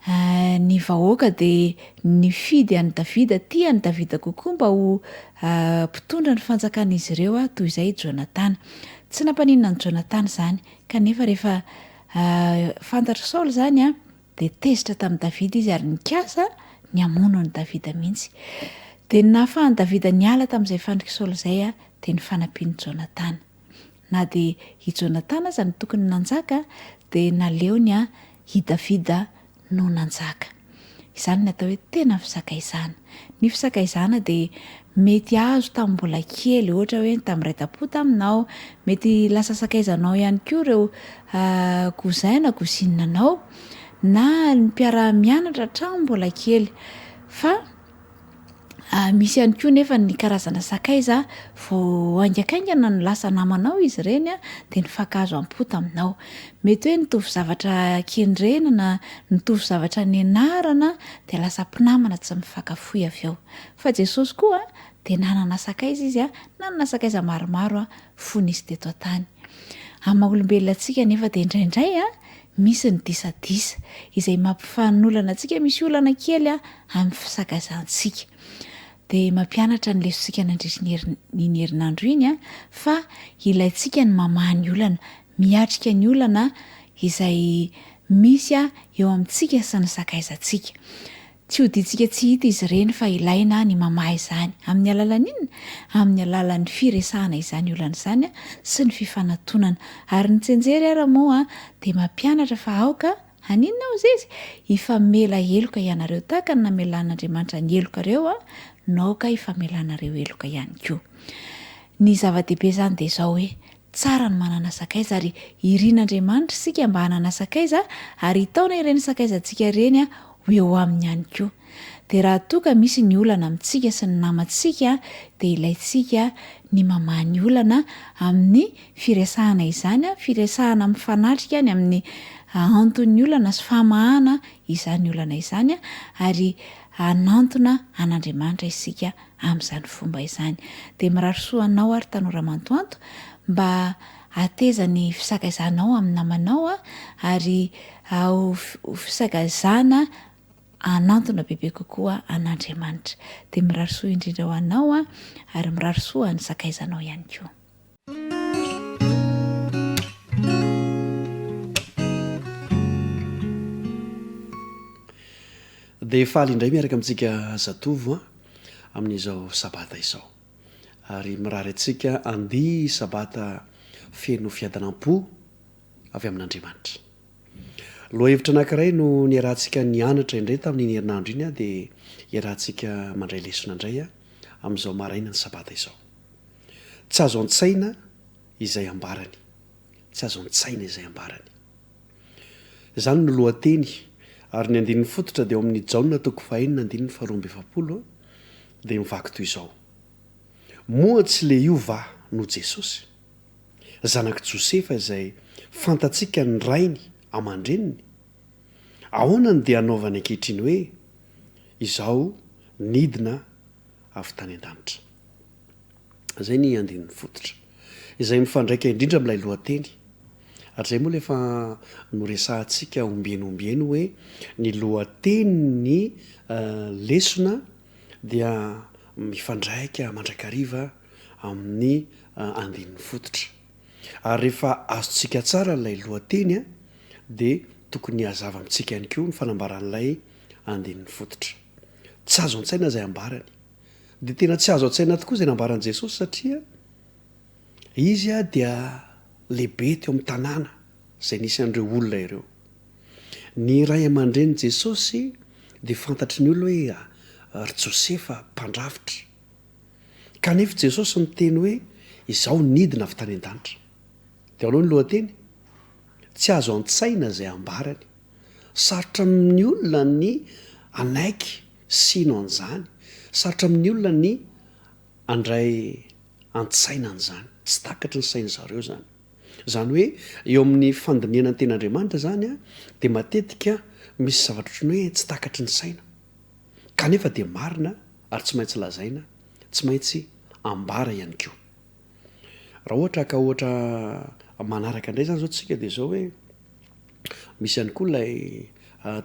Speaker 2: ny vahoaka dia nifidy an'i Davida, tia ny Davida kokoa mba ho mpitondra ny fanjakan'izy ireo toy izay Jonatana. Tsy nampaninona ny Jonatana izany kanefa rehefa fantatra Saoly izany dia tezitra tamin'i Davida izy ary nikasa ny hamono ny Davida mihitsy. Dia nahafahan'i Davida niala tamin'izay fandriky Saoly izay dia ny fanampian'i Jonatana. Na dia i Jonatana aza ny tokony nanjaka dia naleony i Davida no nanjaka. Izany natao hoe tena fisakaizana. Ny fisakaizana dia mety azo tamin'ny mbola kely, ohatra hoe tamin'ny ray-tapo taminao, mety lasa sakaizanao ihany koa ireo kozaina kozininanao na ny mpiara-mianatra hatramin'ny mbola kely. Fa misy ihany koa nefa ny karazana sakaiza vao aingakaingana no lasa namanao izy ireny dia nifankahazo am-po aminao. Mety hoe nitovy zavatra kendrenana, nitovy zavatra nianarana dia lasa mpinamana tsy mifankafohy avy eo. Fa Jesosy koa dia nanana sakaiza izy nanana sakaiza maromaro fony izy teto an-tany. Amin'ny maha-olombelona antsika nefa dia indraindray misy ny disadisa izay mampifanolana antsika, misy olana kely amin'ny fisakaizantsika. Dia mampianatra ny lesontsika nandritra ny herinandro iny fa ilaintsika ny mamaha ny olana, miatrika ny olana izay misy eo amintsika sy ny sakaizantsika. Tsy hodintsika tsy hita izy ireny fa ilaina ny mamaha izany. Amin'ny alalan'inona? Amin'ny alalan'ny firesahana izany olana izany sy ny fifanantonana. Ary ny tsenjery ara moa dia mampianatra fa aoka aninona ao izy ifamela eloka ianareo tahaka ny namelan'Andriamanitra ny elokareo naoka ifamelanareo eloka ihany koa. Ny zava-dehibe izany dia izao hoe tsara ny manana sakaiza ary irian'Andriamanitra sika mba hanana sakaiza ary itaona ireny sakaizantsika ireny ho eo amin'ny ihany koa. Dia raha toa misy ny olana amintsika sy ny namantsika dia ilaintsika ny mamaha ny olana amin'ny firesahana izany, firesahana mifanatrika ny amin'ny anton'ny olana sy famahana izany olana izany ary anantona an'Andriamanitra isika amin'izany fomba izany. Dia mirarosoa anao ary tanora mantoanto mba ateza ny fisakaizanao amin'ny namanao ary fisakaizana anantona bebe kokoa an'Andriamanitra. Dia mirarosoa indrindra ho anao ary mirarosoa ny sakaizanao ihany koa.
Speaker 12: Dia faly indray miaraka amintsika zatovo amin'izao sabata izao ary mirary antsika andihy sabata feno fiadanam-po avy amin'Andriamanitra. Lohahevitra anankiray no niarahantsika nianatra indray tamin'ny herinandro iny dia iarahantsika mandray lesona indray amin'izao maraina ny sabata izao. Tsy azo an-tsaina izay ambarany, tsy azo an-tsaina izay ambarany. Izany no lohateny ary ny andininy fototra dia eo amin'ny Jaona 4:12 dia mivaky toy izao: moa tsy le iova no Jesosy, zanaky Josefa izay fantatsika ny rainy aman-dreniny, ahoana dia anaovany ankehitriny hoe izaho nidina avy tany an-danitra. Izay ny andininy fototra izay mifandraika indrindra amin'ilay lohateny ary zay moa lefa noresahantsika ombienombieno hoe ny lohateny ny lesona dia mifandraika mandrakariva amin'ny andininy fototra ary rehefa azontsika tsara n'ilay lohateny a dia tokony hazava amintsika ihany koa ny fanambaran'ilay andininy fototra tsy azo an-tsaina zay ambarany dia tena tsy azo an-tsaina tokoa zay nambaran' jesosy satria izy a dia lehibe teo amin'ny tanàna zay nisy an'ireo olona ireo ny ray aman-dreny jesosy dia fantatry ny olona hoe ry josefa mpandrafitra kanefa jesosy miteny hoe izaho nidina avy tany an-danitra dia anao ny lohateny tsy azo an-tsaina zay ambarany sarotra amin'ny olona ny anaiky sino an'izany sarotra amin'ny olona ny andray an-tsaina an'izany tsy takatry ny sainy zareo zany zany hoe eo amin'ny fandiniana ny ten'andriamanitra zany a dia matetika misy zavatra otrany hoe tsy takatry ny saina kanefa dia marina ary tsy maintsy lazaina tsy maintsy ambara ihany koa raha ohatra ka ohatra manaraka indray zany zao tsika dia zao hoe misy ihany koa ilay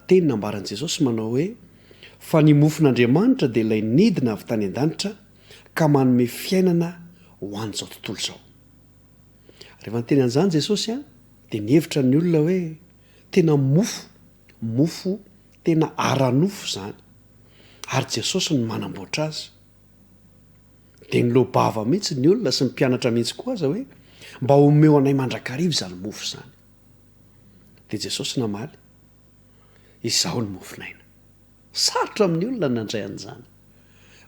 Speaker 12: teny nambaran' jesosy manao hoe fa ny mofon'andriamanitra dia ilay nidina avy tany an-danitra ka manome fiainana ho an'izao tontolo izao rehefa nyteny an'izany jesosy a dia nihevitra ny olona hoe tena mofo tena aranofo zany ary jesosy ny manamboatra azy dia ny lobava mihitsy ny olona sy ny mpianatra mihitsy koa aza hoe mba homeo anay mandrakariva izany mofo zany dia jesosy namaly izaho ny mofonaina sarotra amin'ny olona nandray an'izany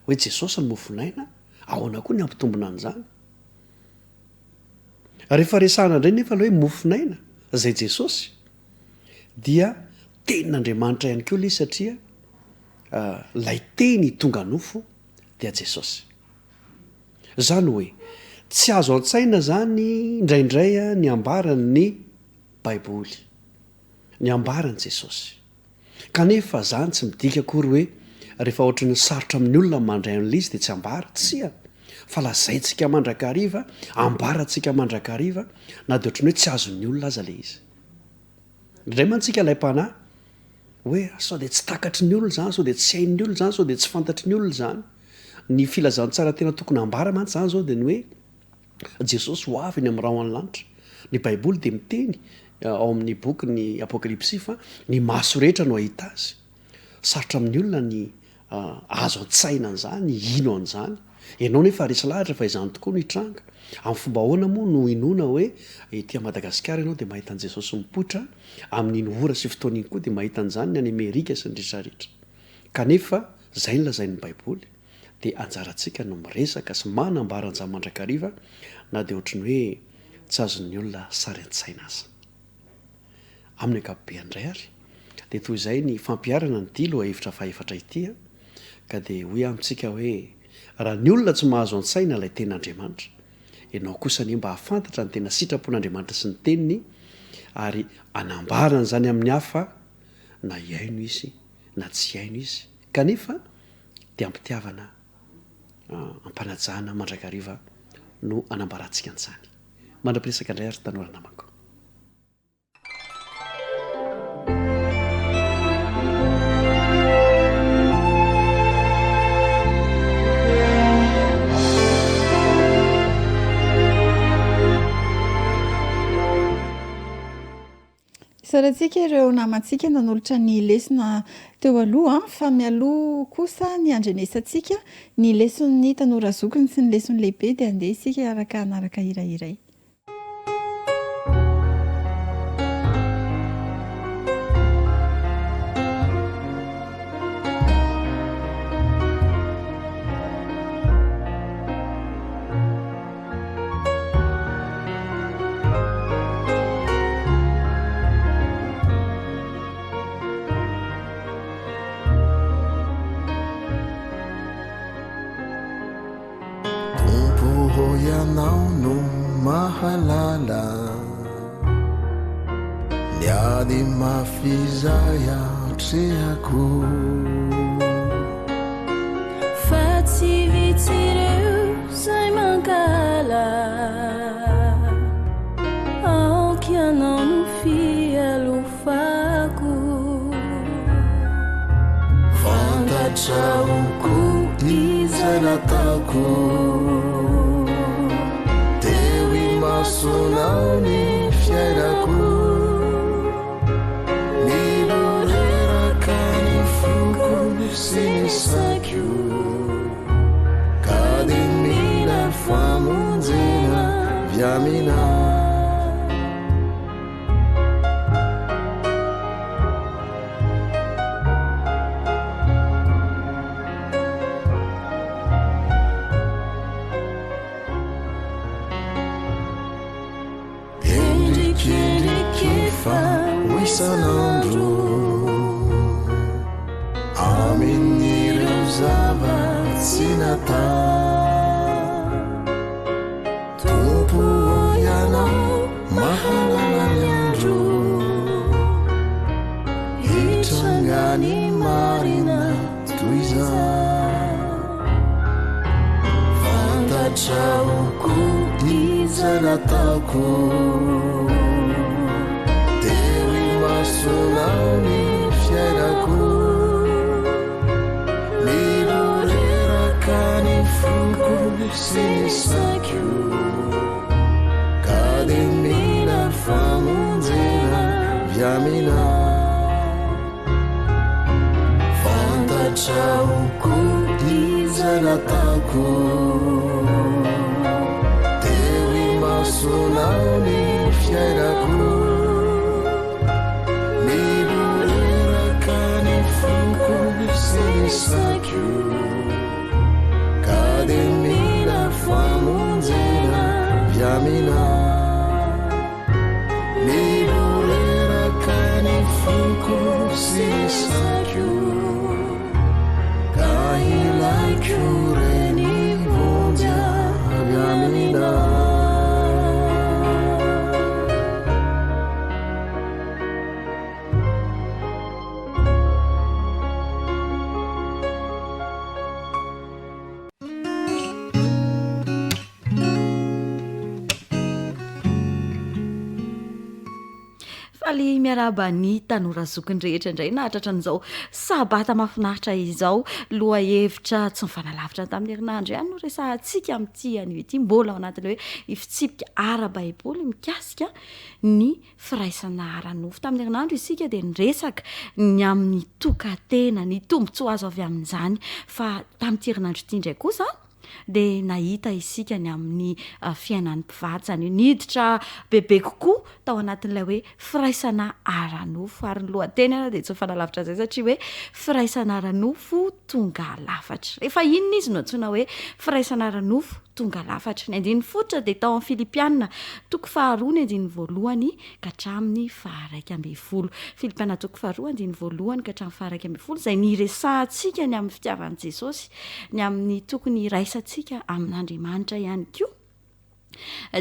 Speaker 12: hoe jesosy ny mofonaina ahoana koa ny ampitombona an'izany rehefa resahana indray nefa la hoe mofonaina zay jesosy dia tenin'andriamanitra ihany koa ilay satria lay teny tonga nofo dia jesosy zany hoe tsy azo an-tsaina zany indraindray a ny ambarany ny baiboly ny ambarany jesosy kanefa zany tsy midika akory hoe rehefa ohatra ny sarotra amin'ny olona mandray an'ilay izy dia tsy ambara tsia fa lazaintsika mandrakariva ambarantsika mandrakariva na dia ohatrany hoe tsy azon'ny olona aza lay izy indray mantsika ilay mpanahy hoe sao dia tsy takatry ny olona zany sao dia tsy hain'ny olona zany sao dia tsy fantatry ny olona zany ny filazantsara tena tokony ambara mantsy zany zao dia ny hoe jesosy ho avy ny amin'ny raho any lanitra ny baiboly dia miteny ao amin'ny boky ny apokalipsy fa ny maso rehetra no ahita azy sarotra amin'ny olona ny azo an-tsaina an'izany ino an'izany ianao nefa resy lahatra fa izany tokoa no hitranga amin'ny fomba ahoana moa no inona hoe etya madagasikara ianao dia mahita an' jesosy mipoitra amin'iny ora sy fotoana iny koa dia mahita an'izany ny any amerika sy ny rehetrarehetra kanefa zay ny lazain'ny baiboly dia anjarantsika no miresaka sy manambaranjany mandrakariva na dia ohatrany hoe tsy azon'ny olona sary an-tsaina azy amin'ny ankapobe andray ary dia toy izay ny fampiarana ny dilo hevitra faefatra itya ka dia hoy amintsika hoe raha ny olona tsy mahazo an-tsaina ilay ten'andriamanitra ianao kosa ny mba hafantatra ny tena sitrapon'andriamanitra sy ny teniny ary anambarana zany amin'ny hafa na iaino izy na tsy iaino izy kanefa dia ampitiavana ampanajana mandrakariva no anambarantsika an'izany mandra-piresaka indray ary tanora namako
Speaker 2: isarantsika ireo namantsika nanolotra ny lesona teo aloha fa mialoha kosa ny andrenesantsika ny leson'ny tanora zokiny sy ny lesony lehibe dia andeha isika araka anaraka irairay
Speaker 13: Yanao no mahalala niady mafizaya treako
Speaker 7: fa tsy vitsireo zay mangala aokia anao no fialofako
Speaker 13: fantatrahoko izay nataoko teo imasonao ny fiainako niroreraka ny foko sy ny sakio ka de mila famonjena viamina isanandro amin'ireo zava-tsy nata tompo ianao mahalala ny andro hitrangany marina toy za fantatrahoko izay nataoko sonao ny fiainako miroreraka ny foko sy ny sakio ka de mila famonjena viamina fantatrahoko izay nataoko teo imasonao ny fiainako sakio ka de mila famonjena viamina miroreraka ny foko sy ny sakio ka ilaiko reny vonjya viamina
Speaker 14: faly miaraba ny tanora zokiny rehetra indray nahatratra an'izao sabata mafinaritra izao loha hevitra tsy mifanalavitra tamin'ny herinandro ihany no resahantsika amin'ity anio ity mbola ao anatin'ilay hoe ifitsipika ara-baiboly mikasika ny firaisana ara-nofo tamin'ny herinandro isika dia niresaka ny amin'ny tokantena ny tombotsoa azo avy amin'izany fa tamin'ity herinandro ity indray kosa dia nahita isika ny amin'ny fiainan'ny mpivatsany niditra bebe kokoa tao anatin'ilay hoe firaisana ara-nofo ary ny lohateny ana dia tsy mifanalavitra zay satria hoe firaisana ara-nofo tonga lafatra rehefa inona izy no antsoina hoe firaisana ara-nofo tonga lafatra ny andininy fototra dia tao amin'ny filipianina toko faharoa ny andininy voalohany ka hatramin'ny faharaiky ambin'ny folo filipianina toko faharoa andininy voalohany ka hatramin'ny faharaiky ambin'ny folo izay niresahantsika ny amin'ny fitiavan'i Jesosy ny amin'ny tokony raisantsika amin'Andriamanitra ihany koa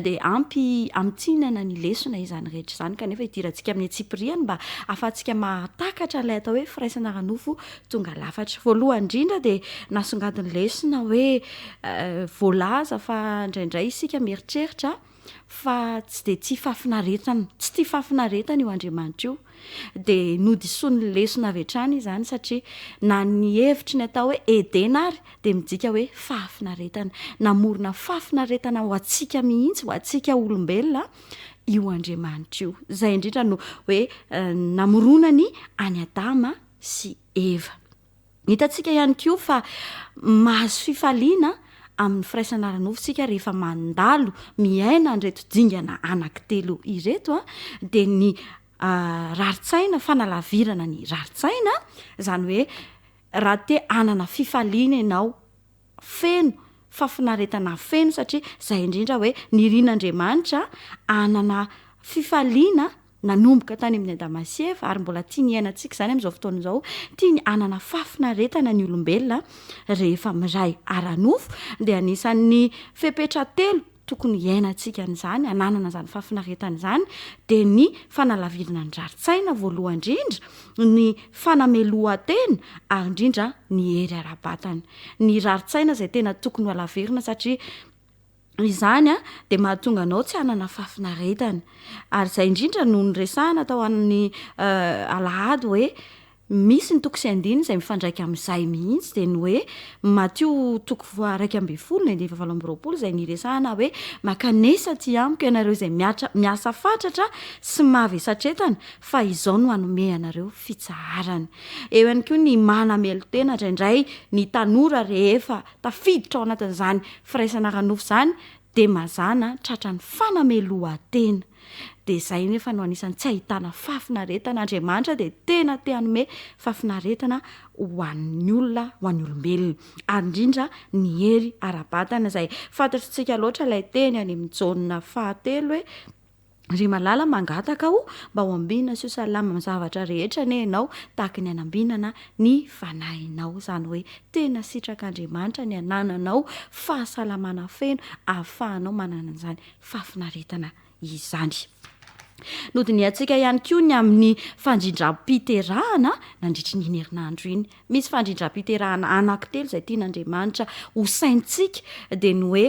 Speaker 14: dia ampy amitsinana ny lesona izany rehetra izany kanefa hidirantsika amin'ny atsipiriany mba ahafahantsika mahatakatra ilay atao hoe firaisana ara-nofo tonga lafatra voalohany indrindra dia nasongadiny lesona hoe voalaza fa indraindray isika mieritreritra fa tsy dia tia fahafinaretana tsy tia fahafinaretana io Andriamanitra io dia nodisoany lesona avy hatrany izany satria na ny hevitry ny atao hoe edena ary dia midika hoe fahafinaretana namorona fahafinaretana ho antsika mihitsy ho antsika olombelona io Andriamanitra io izay indrindra no hoe namoronany any Adama sy Eva hitantsika ihany koa fa mahazo fifaliana amin'ny firaisana ara-nofo sika rehefa mandalo miaina an'ireto dingana anankitelo ireto dia ny raritsaina fanalavirana ny raritsaina izany hoe raha te anana fifaliana ianao feno fafinaretana feno satria izay indrindra hoe nirian'Andriamanitra anana fifaliana nanomboka tany amin'ny Adama sy Eva ary mbola tia ny ainatsika izany amin'izao fotoana izao tia ny anana fafinaretana ny olombelona rehefa miray ara-nofo dia anisan'ny fepetra telo tokony iainantsika an'izany ananana izany fafinaretana izany dia ny fanalavirana ny raritsaina voalohany indrindra ny fanamelohan-tena ary indrindra ny hery ara-batana ny raritsaina izay tena tokony ho alavirina satria izany a dia mahatonga anao tsy hanana fafinaretana ary izay indrindra no nyresahana tao amin'ny alahady hoe misy ny toko sy andiny izay mifandraika amin'izay mihitsy dia ny hoe matio toko araiky amby folo na endefa valo amby roapolo izay niresahana hoe makanesa ty amiko ianareo izay miasa fatratra sy mavesatretana fa izao no hanome anareo fitsaharana. Eo ihany koa ny manamelo tena indraindray ny tanora rehefa tafiditra ao anatin'izany firaisana ranofo izany dia mazana tratra ny fanamelohan-tena. Dia izay nefa no anisan'ny tsy ahitana fafinaretana Andriamanitra dia tena te hanome fafinaretana ho an'ny olona, ho an'ny olombelona ary indrindra ny hery ara-batana izay fantatritsika loatra ilay teny any amin'ny Jaona 4 hoe ry malala mangataka ho mba ho ambinana sy ho salama amin'ny zavatra rehetra ne ianao tahaka ny anambinana ny fanahinao. Izany hoe tena sitrak'Andriamanitra ny anananao fahasalamana feno ahafahanao manana an'izany fafinaretana izany. Nodiny antsika ihany koa ny amin'ny fandrindram-piterahana nandritry ny herinandro iny. Misy fandrindram-piterahana anankitelo izay tian'Andriamanitra ho saintsika dia ny hoe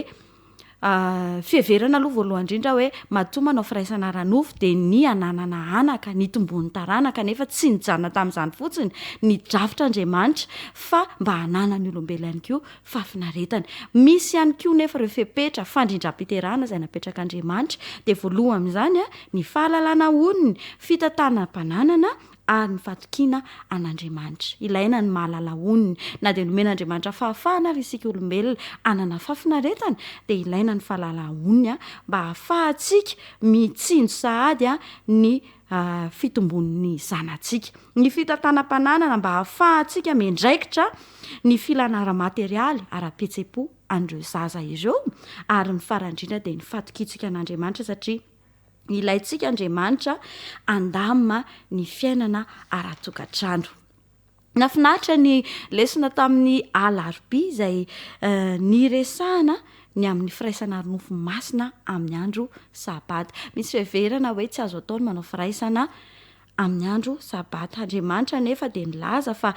Speaker 14: fiheverana aloha voalohany indrindra hoe matoa manao firaisana ranofo dia ny ananana anaka ny tombon'ny taranaka nefa tsy nijanona tamin'izany fotsiny ny drafitr'Andriamanitra fa mba hanana ny olombelona ihany koa fafinaretana. Misy ihany koa nefa ireo fepetra fandrindram-piterahana izay napetrак'Andriamanitra dia voalohany amin'izany ny fahalalana oniny, fitantanam-pananana ary ny fatokiana an'Andriamanitra. Ilaina ny mahalala oniny na dia nomen'Andriamanitra fahafahana ary isika olombelona anana fafinaretana dia ilaina ny fahalala oniny mba ahafahantsika mitsinjo sahady ny fitombon'ny zanantsika. Ny fitantanam-pananana mba ahafahantsika miandraikitra ny filanara materialy ara-petsepo an'ireo zaza ireo ary ny farany indrindra dia ny fatokitsika an'Andriamanitra satria ilaintsika Andriamanitra andamina ny fiainana ara-tokantrano. Nafinaritra ny lesona tamin'ny alarobia izay niresahana ny amin'ny firaisana ranofo masina amin'ny andro sabata. Misy fiheverana hoe tsy azo atao ny manao firaisana amin'ny andro sabata. Andriamanitra nefa dia nilaza fa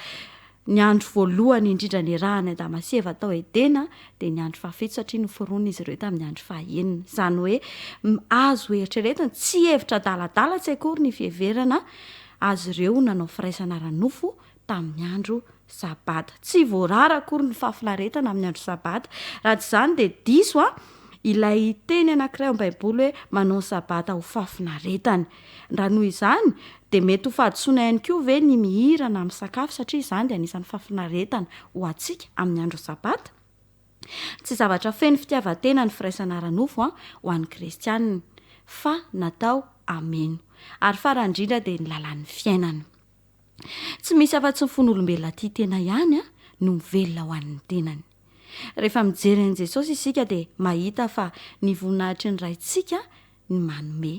Speaker 14: ny andro voalohany indrindra ny rahany Adamaseva tao Edena dia ny andro fahafito satria noforonina izy ireo tamin'ny andro fahaenina. Izany hoe azo eritreretana tsy hevitra adaladala tsy akory ny fiheverana azy ireo nanao firaisana ranofo tamin'ny andro sabata. Tsy voarara akory ny fafinaretana amin'ny andro sabata. Raha tsy izany dia diso ilay teny anankiray ao Baiboly hoe manao sabata ho fafinaretana. Raha noho izany dia mety ho fahadisoana ihany koa ve ny mihira na misakafo satria izany dia anisan'ny fafinaretana ho antsika amin'ny andro sabata. Tsy zavatra feno fitiavan-tena ny firaisana ranofo ho an'ny kristianina fa natao ameno ary farany indrindra dia ny lalan'ny fiainana. Tsy misy afa-tsy ny fon'olombelona tia tena ihany no mivelona ho an'ny tenany. Rehefa mijery an'i Jesosy isika dia mahita fa ny voninahitry ny raintsika ny manome.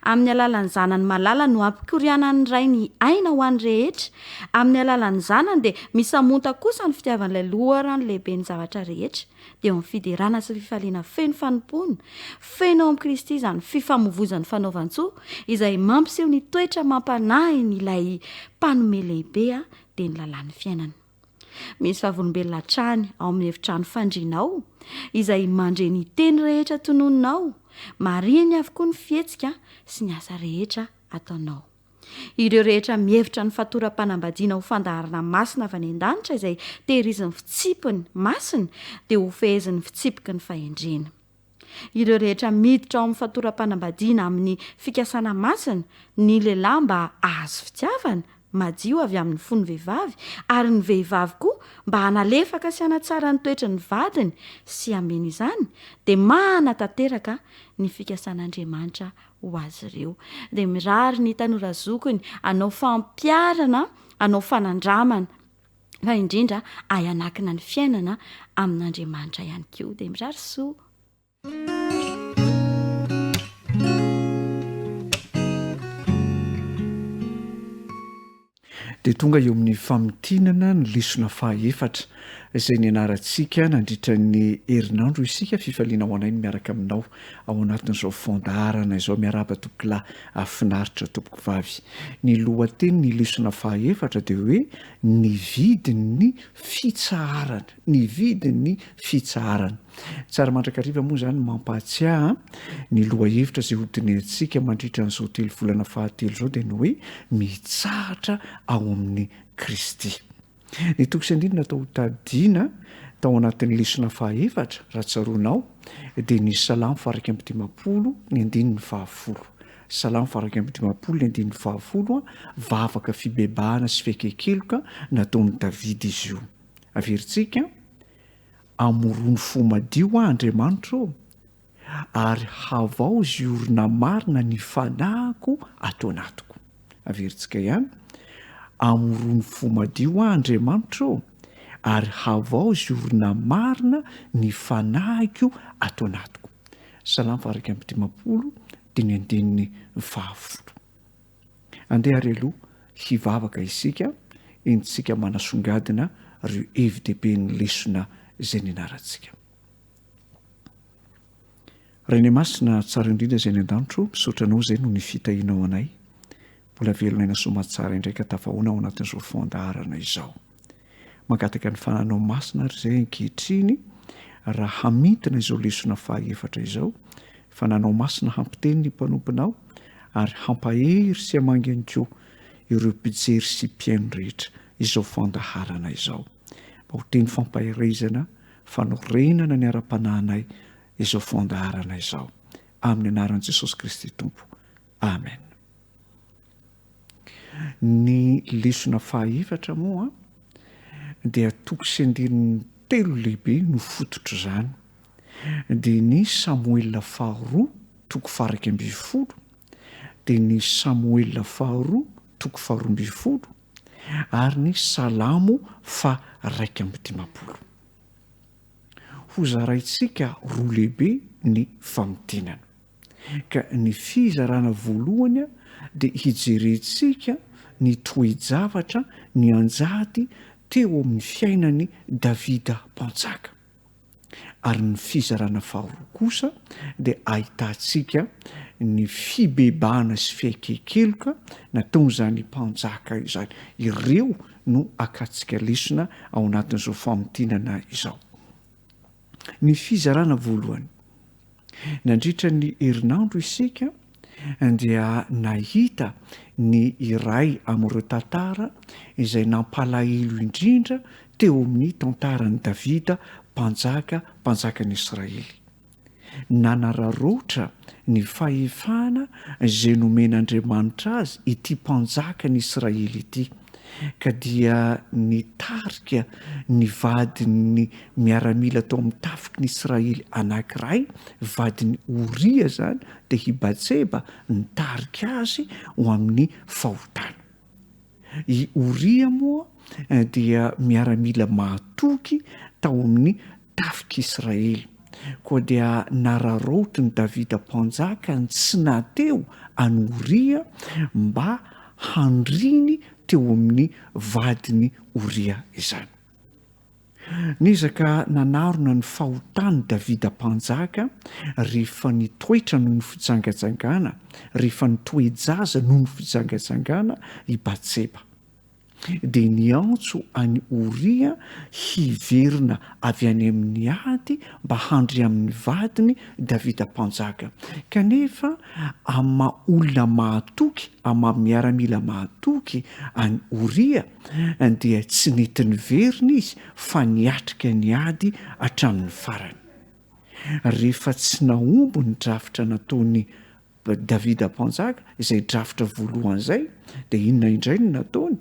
Speaker 14: Amin'ny alalan'ny zanany malala no ampikorianany ray ny aina ho an'ny rehetra. Amin'ny alalan'ny zanany dia misamonta kosa ny fitiavan'ilay lohara ny lehibe ny zavatra rehetra. Dia amin'ny fiderana sy fifaliana feno fanompona, feno ao amin'ny Kristy izany fifamovoizan'ny fanaovan-tsoa izay mampiseho ny toetra mampanahy ilay mpanome lehibe dia ny lalàn'ny fiainana. Misy vavolombelona trany ao amin'ny efitrano fandrianao izay mandre ny teny rehetra tonononao, mariny avokoa ny fihetsika sy ny asa rehetra ataonao. Ireo rehetra mihevitra ny fatoram-panambadiana ho fandaharana masina avy any an-danitra izay tehirizin'ny fitsipiny masina dia ho fehezin'ny fitsipiky ny fahendrena. Ireo rehetra miditra ao amin'ny fatoram-panambadiana amin'ny fikasana masina, ny lehilahy mba ahazo fitiavana madio avy amin'ny fon'ny vehivavy ary ny vehivavy koa mba hanalefaka sy hanatsara ny toetra ny vadiny sy ameny izany dia manatanteraka ny fikasan'Andriamanitra ho azy ireo. Dia mirary ny tanora zokiny hanao fampiarana, hanao fanandramana fa indrindra hayanakina ny fiainana amin'Andriamanitra ihany koa. Dia mirary soa.
Speaker 15: dia tonga eo amin'ny famitinana ny lesona fahaefatra izay ny anarantsika nandritra ny herinandro isika fifaliana ho anay ny miaraka aminao ao anatin'izao fondarana izao miaraba tompokolahy afinaritra tompoko vavy. Ny lohateny ny lesona fahaefatra dia hoe ny vidiny fitsaharana, ny vidiny fitsaharana. Tsara mandrakariva moa zany mampahatsiaha ny lohahevitra izay hodinentsika mandritra n'izao 3 volana fahatelo izao dia ny hoe mitsahatra ao amin'ny Kristy. Ny tokisandriny natao tadiana tao anatin'ny lesona fahaefatra raha tsaroanao dia ny salamo faraka amby 10 ny andininy 10. Salamo faraka amby 10 ny andininy 10 vavaka fibebahana sy fiekekeloka nataon'i Davida izy io. Averintsika amorony fo madio Andriamanitra ary havao izy orona marina ny fanahiko ato anatiko. Averintsika ihany amorony fo madio Andriamanitra ary havao izy orona marina ny fanahiko ato anatiko. Salamo faraka amby 10 dia ny andininy 10. Andeha ary aloha hivavaka isika entsika manasongadina reo evi-dehibe ny lesona izay ny anarantsika. Rainay masina tsara indrindra izay ny an-danitro misaotranao izay no ny fitahinao anay. Mbola velonay na somatsara indraika tafahoana ao anatin'izao fondarana izao. Mangataka ny fananao masina ary izay ankehitriny raha hamintina izao lesona fahaefatra izao. Fananao masina hampiteny ny mpanomponao ary hampahery sy hamangany koa ireo mpijery sy mpiaino rehetra izao fandaharana izao. Mba ho teny fampaherezana fanorenana ny ara-panahinay izao fandaharana izao. Amin'ny anaran'i Jesosy Kristy Tompo. Amen. Ny lesona fahaefatra moa dia tokisandrin'ny 3 lehibe no fototro zany. Dia ny Samoela faharoa toko faraka amby 10, dia ny Samoela faharoa toko faharoa amby 10 ary ny Salamo raika amby 10. Ho zaraitsika roa lehibe ny famotinana. Ka ny fizarana voalohany dia hijerentsika ny toe-javatra ny anjady teo amin'ny fiainany Davida mpanjaka. Ary ny fizarana faharoa kosa dia ahitantsika ny fibebahana sy fiekekeloka nataon'izany mpanjaka izany. Ireo no akatsika lesona ao anatin'izao famotinana izao. Ny fizarana voalohany. Nandritra ny herinandro isika dia nahita ny iray amin'ireo tantara izay nampalahelo indrindra teo amin'ny tantaran'i Davida mpanjakan'i Israely. Nanararoatra ny fahefana izay nomen'Andriamanitra azy ity mpanjakan'i Israely ity. Ka dia nitarika ny vadiny miaramila tao amin'ny tafiky ny Israely anankiray, vadiny Oria zany, dia i Batseba nitarika azy ho amin'ny fahotana. I Oria moa dia miaramila mahatoky tao amin'ny tafiky Israely. Koa dia nararoatra ny Davida mpanjaka ny tsy nateo any Oria mba handriny teo amin'ny vadiny Oria izany. Nizaka nanarona ny fahotany Davida mpanjaka rehefa nitoetra noho ny fitsangatsangana, rehefa nitoejaza noho ny fitsangatsangana i Batseba. Dia niantso any Oria hiverina avy any amin'ny ady mba handry amin'ny vadiny Davida mpanjaka. Kanefa olona mahatoky, miaramila mahatoky any Oria dia tsy nety niverina izy fa niatrika ny ady hatramin'ny farany. Rehefa tsy nahomby ny drafitra nataony Davida mpanjaka, izay drafitra voalohany izay, dia inona indray no nataony?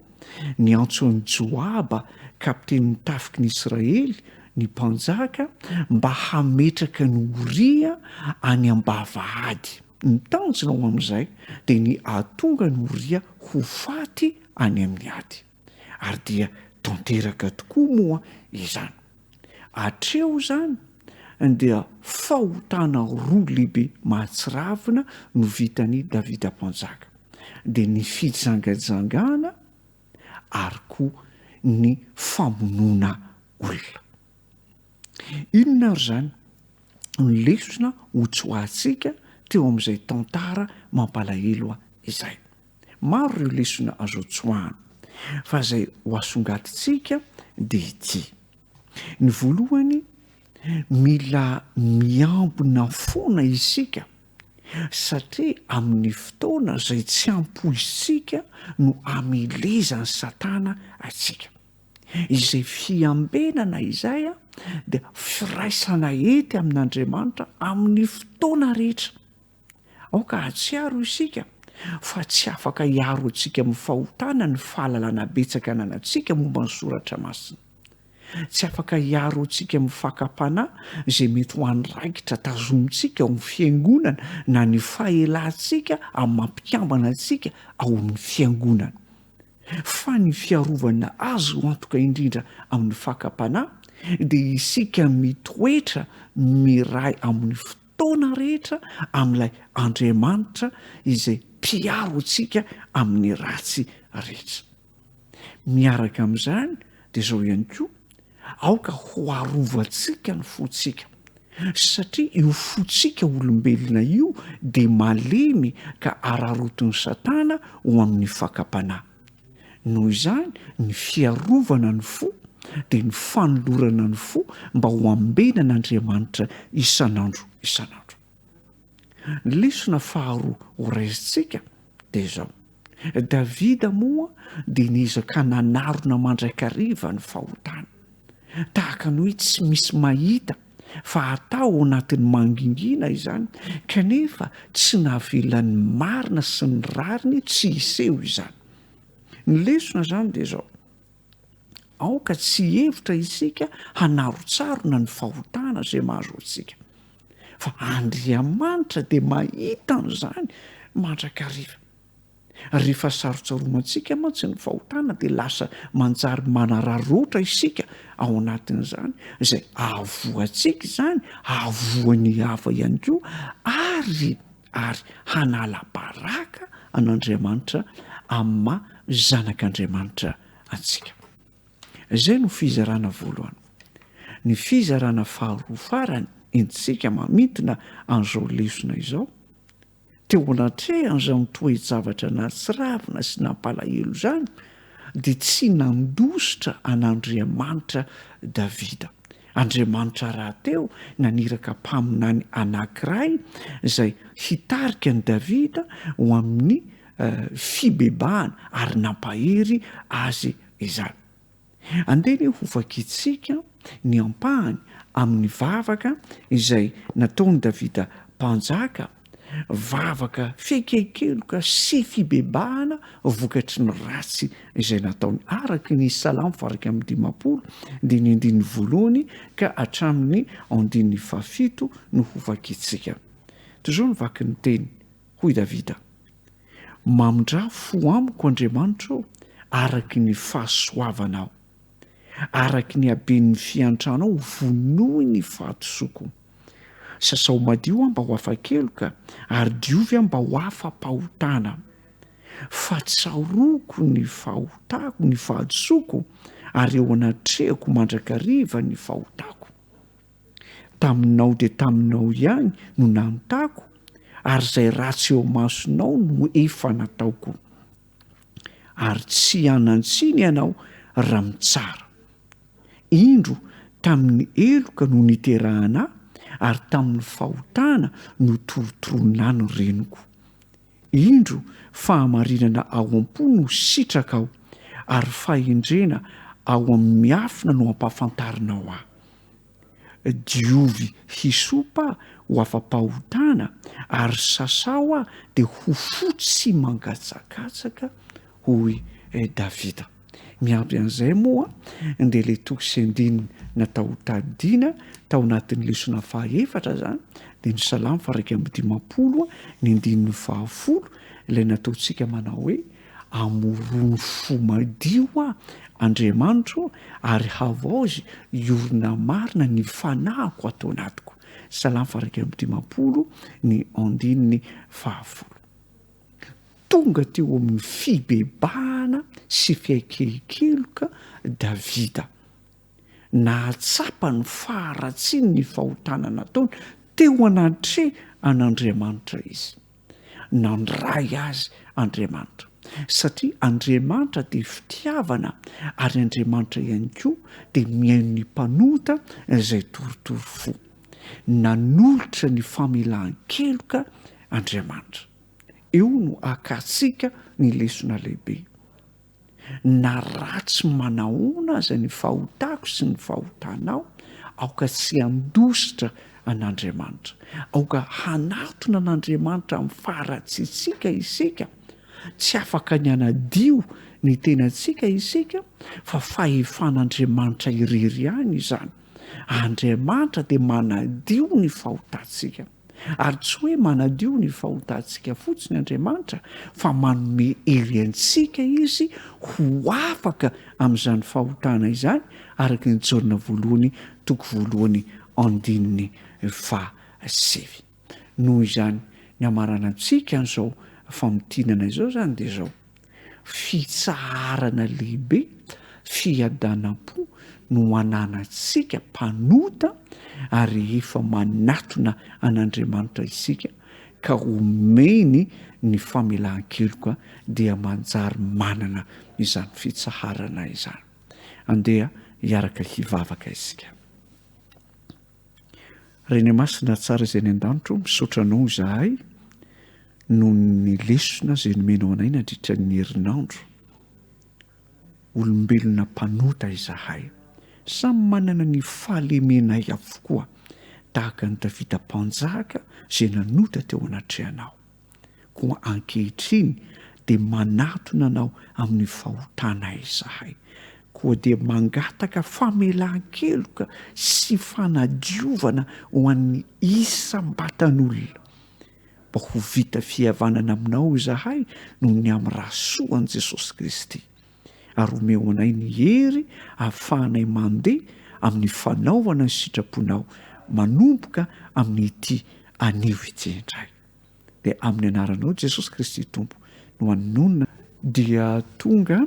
Speaker 15: Niantso ny Joaba, kapten'ny tafiky ny Israely, ny mpanjaka mba hametraka ny Oria any ambavahady. Nitanjona ao amin'izay dia ny ahatonga ny Oria ho faty any amin'ny ady. Ary dia tanteraka tokoa moa izany. Hatreo zany dia fahotana roa lehibe mahatsiravina no vitany Davida mpanjaka. Dia ny fitsangajangana ary koa ny famonoana olona. Inona ary zany ny lesona ho tsoahantsika teo amin'izay tantara mampalahelo izay. Maro ireo lesona azo tsoahana fa izay ho asongatitsika dia ity. Ny voalohany, mila miambina foana isika satria amin'ny fotoana izay tsy ampo isika no amelezany Satana atsika. Izay fiambenana izay dia firaisana ety amin'Andriamanitra amin'ny fotoana rehetra. Aoka atsiaro isika fa tsy afaka hiaro antsika amin'ny fahotana ny fahalalana betsaka ananantsika momba ny soratra masina. Tsy afaka hiaro antsika amin'ny fakapanahy izay mety ho andraikitra tazomintsika ao amin'ny fiangonana na ny fahelantsika amin'ny mampikambana antsika ao amin'ny fiangonana. Fa ny fiarovana azo antoka indrindra amin'ny fakapanahy dia isika mitoetra miray amin'ny fotoana rehetra amin'ilay Andriamanitra izay mpiaro antsika amin'ny ratsy rehetra. Miaraka amin'izany dia izao ihany koa, aoka ho arovantsika ny fotsika satria io fotsika olombelona io dia malemy ka araroton'ny Satana ho amin'ny fakapanahy. Noho izany ny fiarovana ny fo dia ny fanolorana ny fo mba ho ambenan'Andriamanitra isanandro isanandro. Ny lesona faharoa ho raisintsika dia izao. Davida moa dia niezaka nanarona mandrakariva ny fahotana. Tahaka ny hoe tsy misy mahita fa atao ao anatin'ny mangingina izany, kanefa tsy nahavelan'ny marina sy ny rariny tsy hiseho izany. Ny lesona izany dia izao. Aoka tsy hevitra isika hanarotsarona ny fahotana izay mahazo antsika. Fa Andriamanitra dia mahita an'izany mandrakariva. Rehefa sarotsaromantsika mantsy ny fahotana dia lasa manjary manararoatra isika ao anatin'izany izay ahavoantsika izany, ahavoan'ny hafa ihany koa ary hanala baraka an'Andriamanitra amin'ny maha zanak'Andriamanitra antsika. Izay no fizarana voalohany. Ny fizarana faharoa farany entsika mamintona an'izao lesona izao, teo anatrehan'izao toe-javatra natsiravina sy nampalahelo izany dia tsy nandositra an'Andriamanitra Davida. Andriamanitra rahateo naniraka mpaminany anankiray izay hitarika ny Davida ho amin'ny fibebahana ary nampahery azy izany. Andeha ny hofakitsika ny ampahany amin'ny vavaka izay nataony Davida mpanjaka, vavaka fikeikeloka sy fibebahana vokatry ny ratsy izay nataony, araka ny Salamo faraka amin'ny 50 dia ny 1 ka hatramin'ny 7 no hofakitsika. Tozao ny vaky ny teny hoy Davida: mamindra fo amiko Andriamanitra, araka ny fahasoavanao, araka ny haben'ny fiantranao vonoy ny fahatosoko. Sasao madio mba ho afa-keloka ary diovy mba ho afa-pahotana. Fatsaroko ny fahotako ny fahadisoko ary eo anatrehako mandrakariva ny fahotako. Taminao dia taminao ihany no nanontako ary izay ratsy eo masonao no efa nataoko. Ary tsy hanantsiny ianao raha mitsara. Indro tamin'ny eloka no niterahana ary tamin'ny fahotana no torotoronà ny reniko. Indro fahamarinana ao am-po no sitraka ao ary fahendrena ao amin'ny miafina no ampahafantarinao aho. Diovy hisopa ho afa-pahotana ary sasao aho dia ho fotsy sy mangatsakatsaka, hoy Davida. Miampy an'izay moa dia ilay toko sy andininy natao tadidiana tao anatin'ny lesona fahaefatra zany dia ny Salamo faraka amin'ny 50 ny 110 ilay nataontsika manao hoe: amorony fo madio Andriamanitra ary havaozy iorina marina ny fanahiko atao anatiko. Salamo faraka amin'ny 50 ny 110. Tonga teo amin'ny fibebahana sy fiaikeikeloka Davida. nahatsapa ny faharatsiny ny fahotanana taona teo anatre an'Andriamanitra izy nandray azy Andriamanitra satria Andriamanitra dia fitiavana ary Andriamanitra ihany koa dia mihaino ny mpanota izay toritory fo nanolotra ny famelan-keloka Andriamanitra eo no akatsika ny lesona lehibe na ratsy manahoana aza ny fahotako sy ny fahotanao aoka tsy andositra an'Andriamanitra aoka hanatona an'Andriamanitra amin'ny faharatsitsika isika tsy afaka ny anadio ny tenantsika isika fa fahefan'Andriamanitra irery ihany izany Andriamanitra dia manadio ny fahotantsika ary tsy hoe manadio ny fahotantsika fotsiny Andriamanitra fa manome hery antsika izy ho afaka amin'izany fahotana izany araka ny Jaona voalohany toko voalohany andininy 7 noho izany ny amarana antsika an'izao famitinana izao zany dia zao fitsaharana lehibe fiadanam-po no ananantsika mpanota ary efa manatona an'Andriamanitra isika ka omeny ny famelan-keloka dia manjary manana izany fitsaharana izany andeha hiaraka hivavaka isika reny masina tsara izay ny an-danitro misotranao zahay no ny lesona izay nomenao anay nandritra ny herinandro olombelona mpanota izahay samy manana ny fahalemenay avokoa tahaka ny Davida mpanjaka izay nanota teo anatrehanao koa ankehitriny dia manatona anao amin'ny fahotana izahay koa dia mangataka famelan-keloka sy fanadiovana ho an'ny isam-batan'olona mba ho vita fihavanana aminao izahay noho ny amin'ny rasoan'i Jesosy Kristy ary omeo anay ny hery ahafahanay mandeha amin'ny fanaovana ny sitraponao manomboka amin'ny ity anio ity indray dia amin'ny anaranao Jesosy Kristy Tompo no anonona dia tonga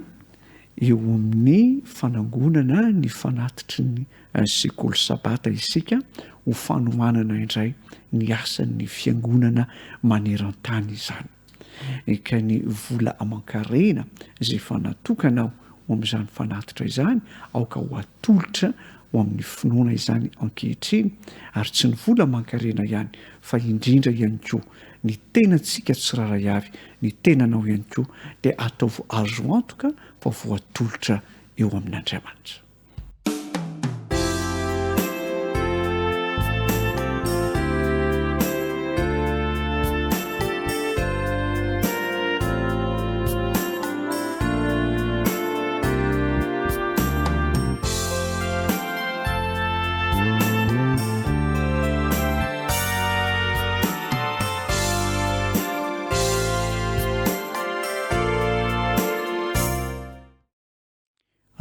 Speaker 15: eo amin'ny fanangonana ny fanatitry ny sekoly sabata isika ho fanomanana indray ny asan'ny fiangonana maneran-tany izany ka ny vola aman-karena izay fanatokanao ho amin'izany fanatitra izany aoka ho atolotra ho amin'ny finoana izany ankehitriny ary tsy ny vola aman-karena ihany fa indrindra ihany koa ny tenantsika tsiraray avy ny tenanao ihany koa dia ataovy azo antoka fa voatolotra eo amin'Andriamanitra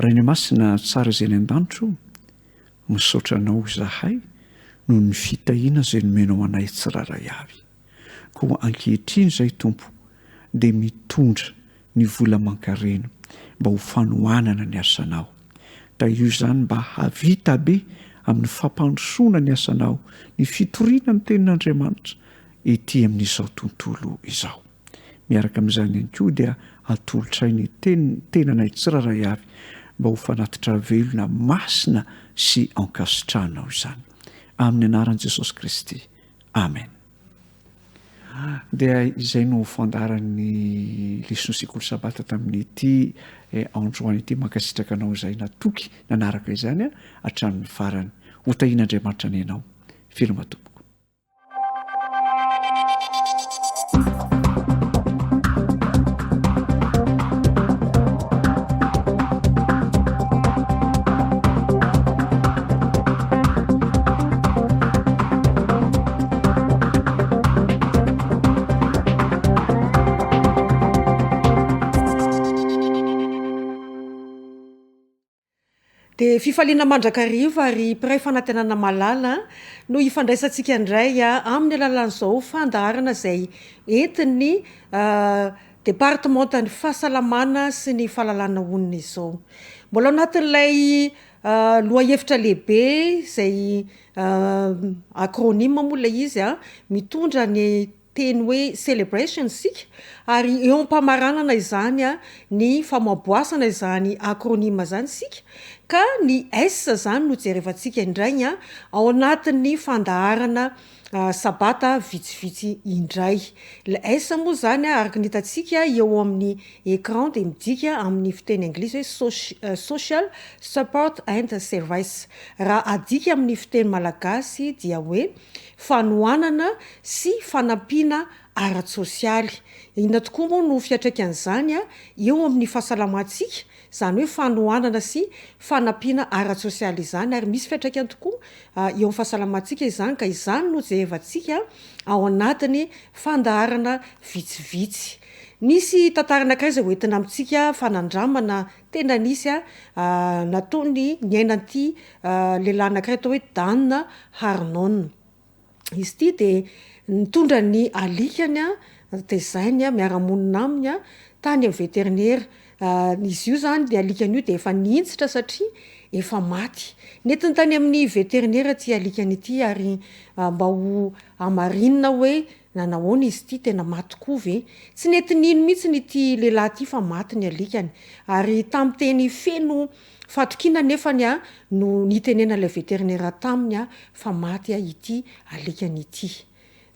Speaker 15: rainy masina tsara izay ny an-danitro misaotranao zahay no ny fitahiana izay nomenao anay tsiraray avy koa ankehitriny izay tompo dia mitondra ny vola aman-karena mba ho fanohanana ny asanao da io izany mba havita be amin'ny fampandrosoana ny asanao ny fitoriana ny tenin'Andriamanitra ety amin'izao tontolo izao miaraka amin'izany ihany koa dia atolotray ny tenanay tsiraray avy mba ho fanatitra velona masina sy ankasitranao izany amin'ny anaran'i Jesosy Kristy amen dia izay no fandaran'ny lesona sekoly sabata tamin'ity androany ity mankasitraka anao izay natoky nanaraka izany hatramin'ny farany ho tahian'Andriamanitra ny ianao filomatompo
Speaker 16: dia fifaliana mandrakariva ary mpiray fanantenana malala no hifandraisantsika indray amin'ny alalan'izao fandaharana izay entiny departementan'ny fahasalamana sy ny fahalalana onina izao mbola anatin'ilay lohahevitra lehibe zay acronyme moa lay izy a mitondra ny teny hoe celebration sika ary eo ampamaranana izany a ny famoaboasana izany acronyme zany sika ka ny S zany no jerevantsika indray a ao anatin'ny fandaharana sabata vitsivitsy indray la S moa zany a araka nitatsika eo amin'ny écran de midika amin'ny fiteny anglisy hoe social support and service raha adika amin'ny fiteny malagasy dia hoe fanohanana sy fanampiana ara-tsosialy ina tokoa moa no fiatraikan'izany a eo amin'ny fahasalamantsika zany hoe fanohanana sy fanampiana ara-tsosialy izany ary misy fiatraikany tokoa eo amin'ny fahasalamantsika izany ka izany no jerevantsika ao anatiny fandaharana vitsivitsy nisy tantara anankiray zay hoentina amintsika fanandramana tena nisy nataony ny ainan'ity lehilahy anankiray atao hoe Dan Harnon izy ity de nitondra ny alikany tezainy miara-monina aminy tany amin'ny vétérinaire izy io zany de alikany io de efa nintsitra satria efa maty netiny tany amin'ny vétérinaire ty alikany ity ary mba ho amarinina hoe nanahoana izy ity tena maty koa ve tsy nety nino mihitsy nyty lehilahy ty fa maty ny alikany ary tamin'ny teny feno fatokina nefany no nitenena le vétérinaire taminy fa maty ity alikany ity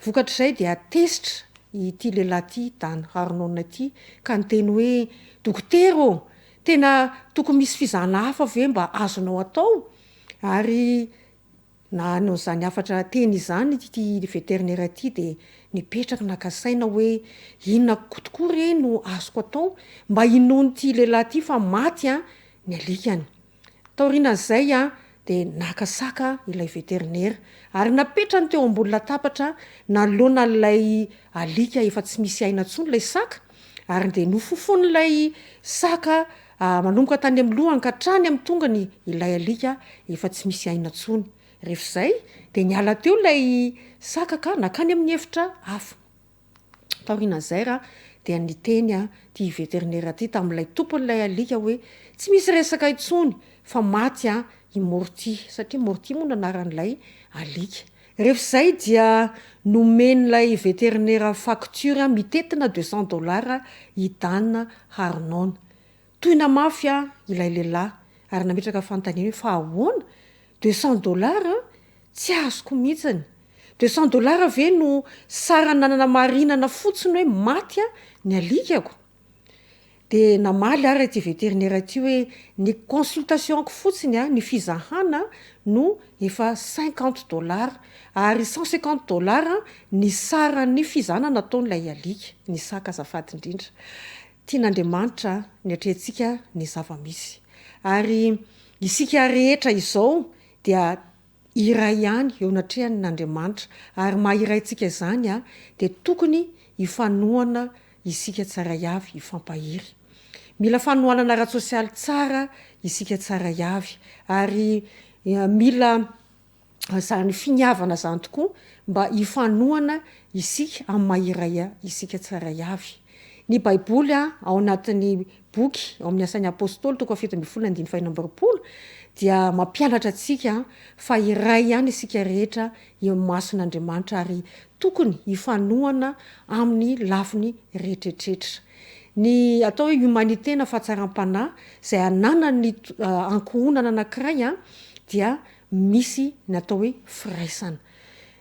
Speaker 16: vokatr'izay de atesitra ity lehilahy ty Dan Harnon ty ka nyteny hoe dokotera tena tokony misy fizana hafa ve mba azonao atao ary na no zany afatra teny izany ty vétérinaire ty de nipetraka nakasaina hoe inona kotokoa re no azoko atao mba inoany ty lehilahy ty fa maty ny alikany taorinan'izay de nakasaka ilay vétérinaire ary napetrany teo ambony latapatra naloana n'lay alika efa tsy misy aina ntsony lay saka ary de nofofon'lay saka manomboka tany amin'ny lohany ka trany amin'ny tongany ilay alika efa tsy misy aina ntsony rehefa zay de niala teo lay saka ka nakany amin'ny efitra hafa taorinan'izay raha de niteny ty vétérinaire ty tamin'ilay tompon'lay alika hoe tsy misy resaka intsony fa maty i morty satria morty moa nanaran'lay alika rehefa zay dia nomen'lay vétérinaire facture mitetina $200 i Dan Harnon toyna mafy ilay lehilahy ary nametraka fanontaniana hoe fa ahoana $200 tsy azoko mihitsiny $200 ve no sara nanana marinana fotsiny hoe maty ny alikako de namaly ary ty vétérinaire ty hoe ny consultationko fotsiny ny fizahana no efa $50 ary $150 ny sara ny fizana nataon'lay alika ny saka azafady indrindra tian'Andriamanitra ny atrehantsika ny zava-misy ary isika rehetra izao dia iray ihany eo natrehan'Andriamanitra ary mahirayntsika izany de tokony ifanohana isika tsaray avy ifampahiry mila fanohanana ara-tsosialy tsara isika tsaray avy ary mila zany finiavana zany tokoa mba ifanohana isika amin'ny mahiray isika tsaray avy ny baiboly ao anatin'ny boky ao amin'ny asan'ny apôstôly 7:1-5 dia mampianatra atsika fa iray ihany isika rehetra eo mason'Andriamanitra ary tokony ifanohana amin'ny lafiny rehetrarehetra ny atao hoe humanité na fahatsaram-panahy zay anana ny ankohonana anankiray dia misy ny atao hoe firaisana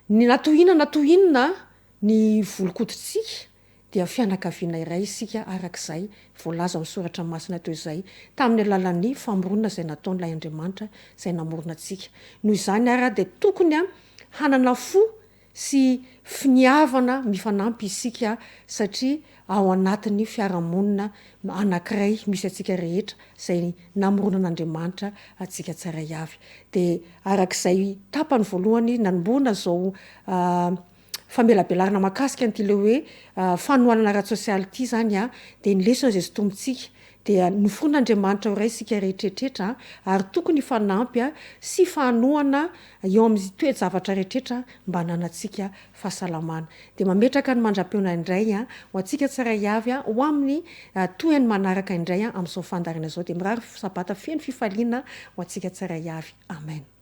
Speaker 16: ny natohinana ny volokoditsika dia fianakaviana iray isika arak'izay voalaza amin'ny soratra masina toy izay tamin'ny alalan'ny famoronana izay nataon'ilay Andriamanitra izay namorona antsika noho izany ary de tokony hanana fo sy finiavana mifanampy isika satria ao anatin'ny fiarahamonina anankiray misy atsika rehetra izay namoronan'Andriamanitra atsika tsaray avy de arak'izay tapany voalohany nanomboana zao famelabelarina makasika an'ity le hoe fanohanana ara-tsosialy ity zany de ny lesona zay sotomontsika dia nofon'andriamanitra o ray sika rehetreetretra ary tokony fanampy sy fanoana eo amin'ny toejavatra rehetretra mba nanatsika fahasalamana dia mametraka ny mandra-peona indray ho atsika tsaray avy ho amin'ny toyany manaraka indray amin'izao fandarina zao dia mirary sabata feno fifaliana ho atsika tsaray avy amen.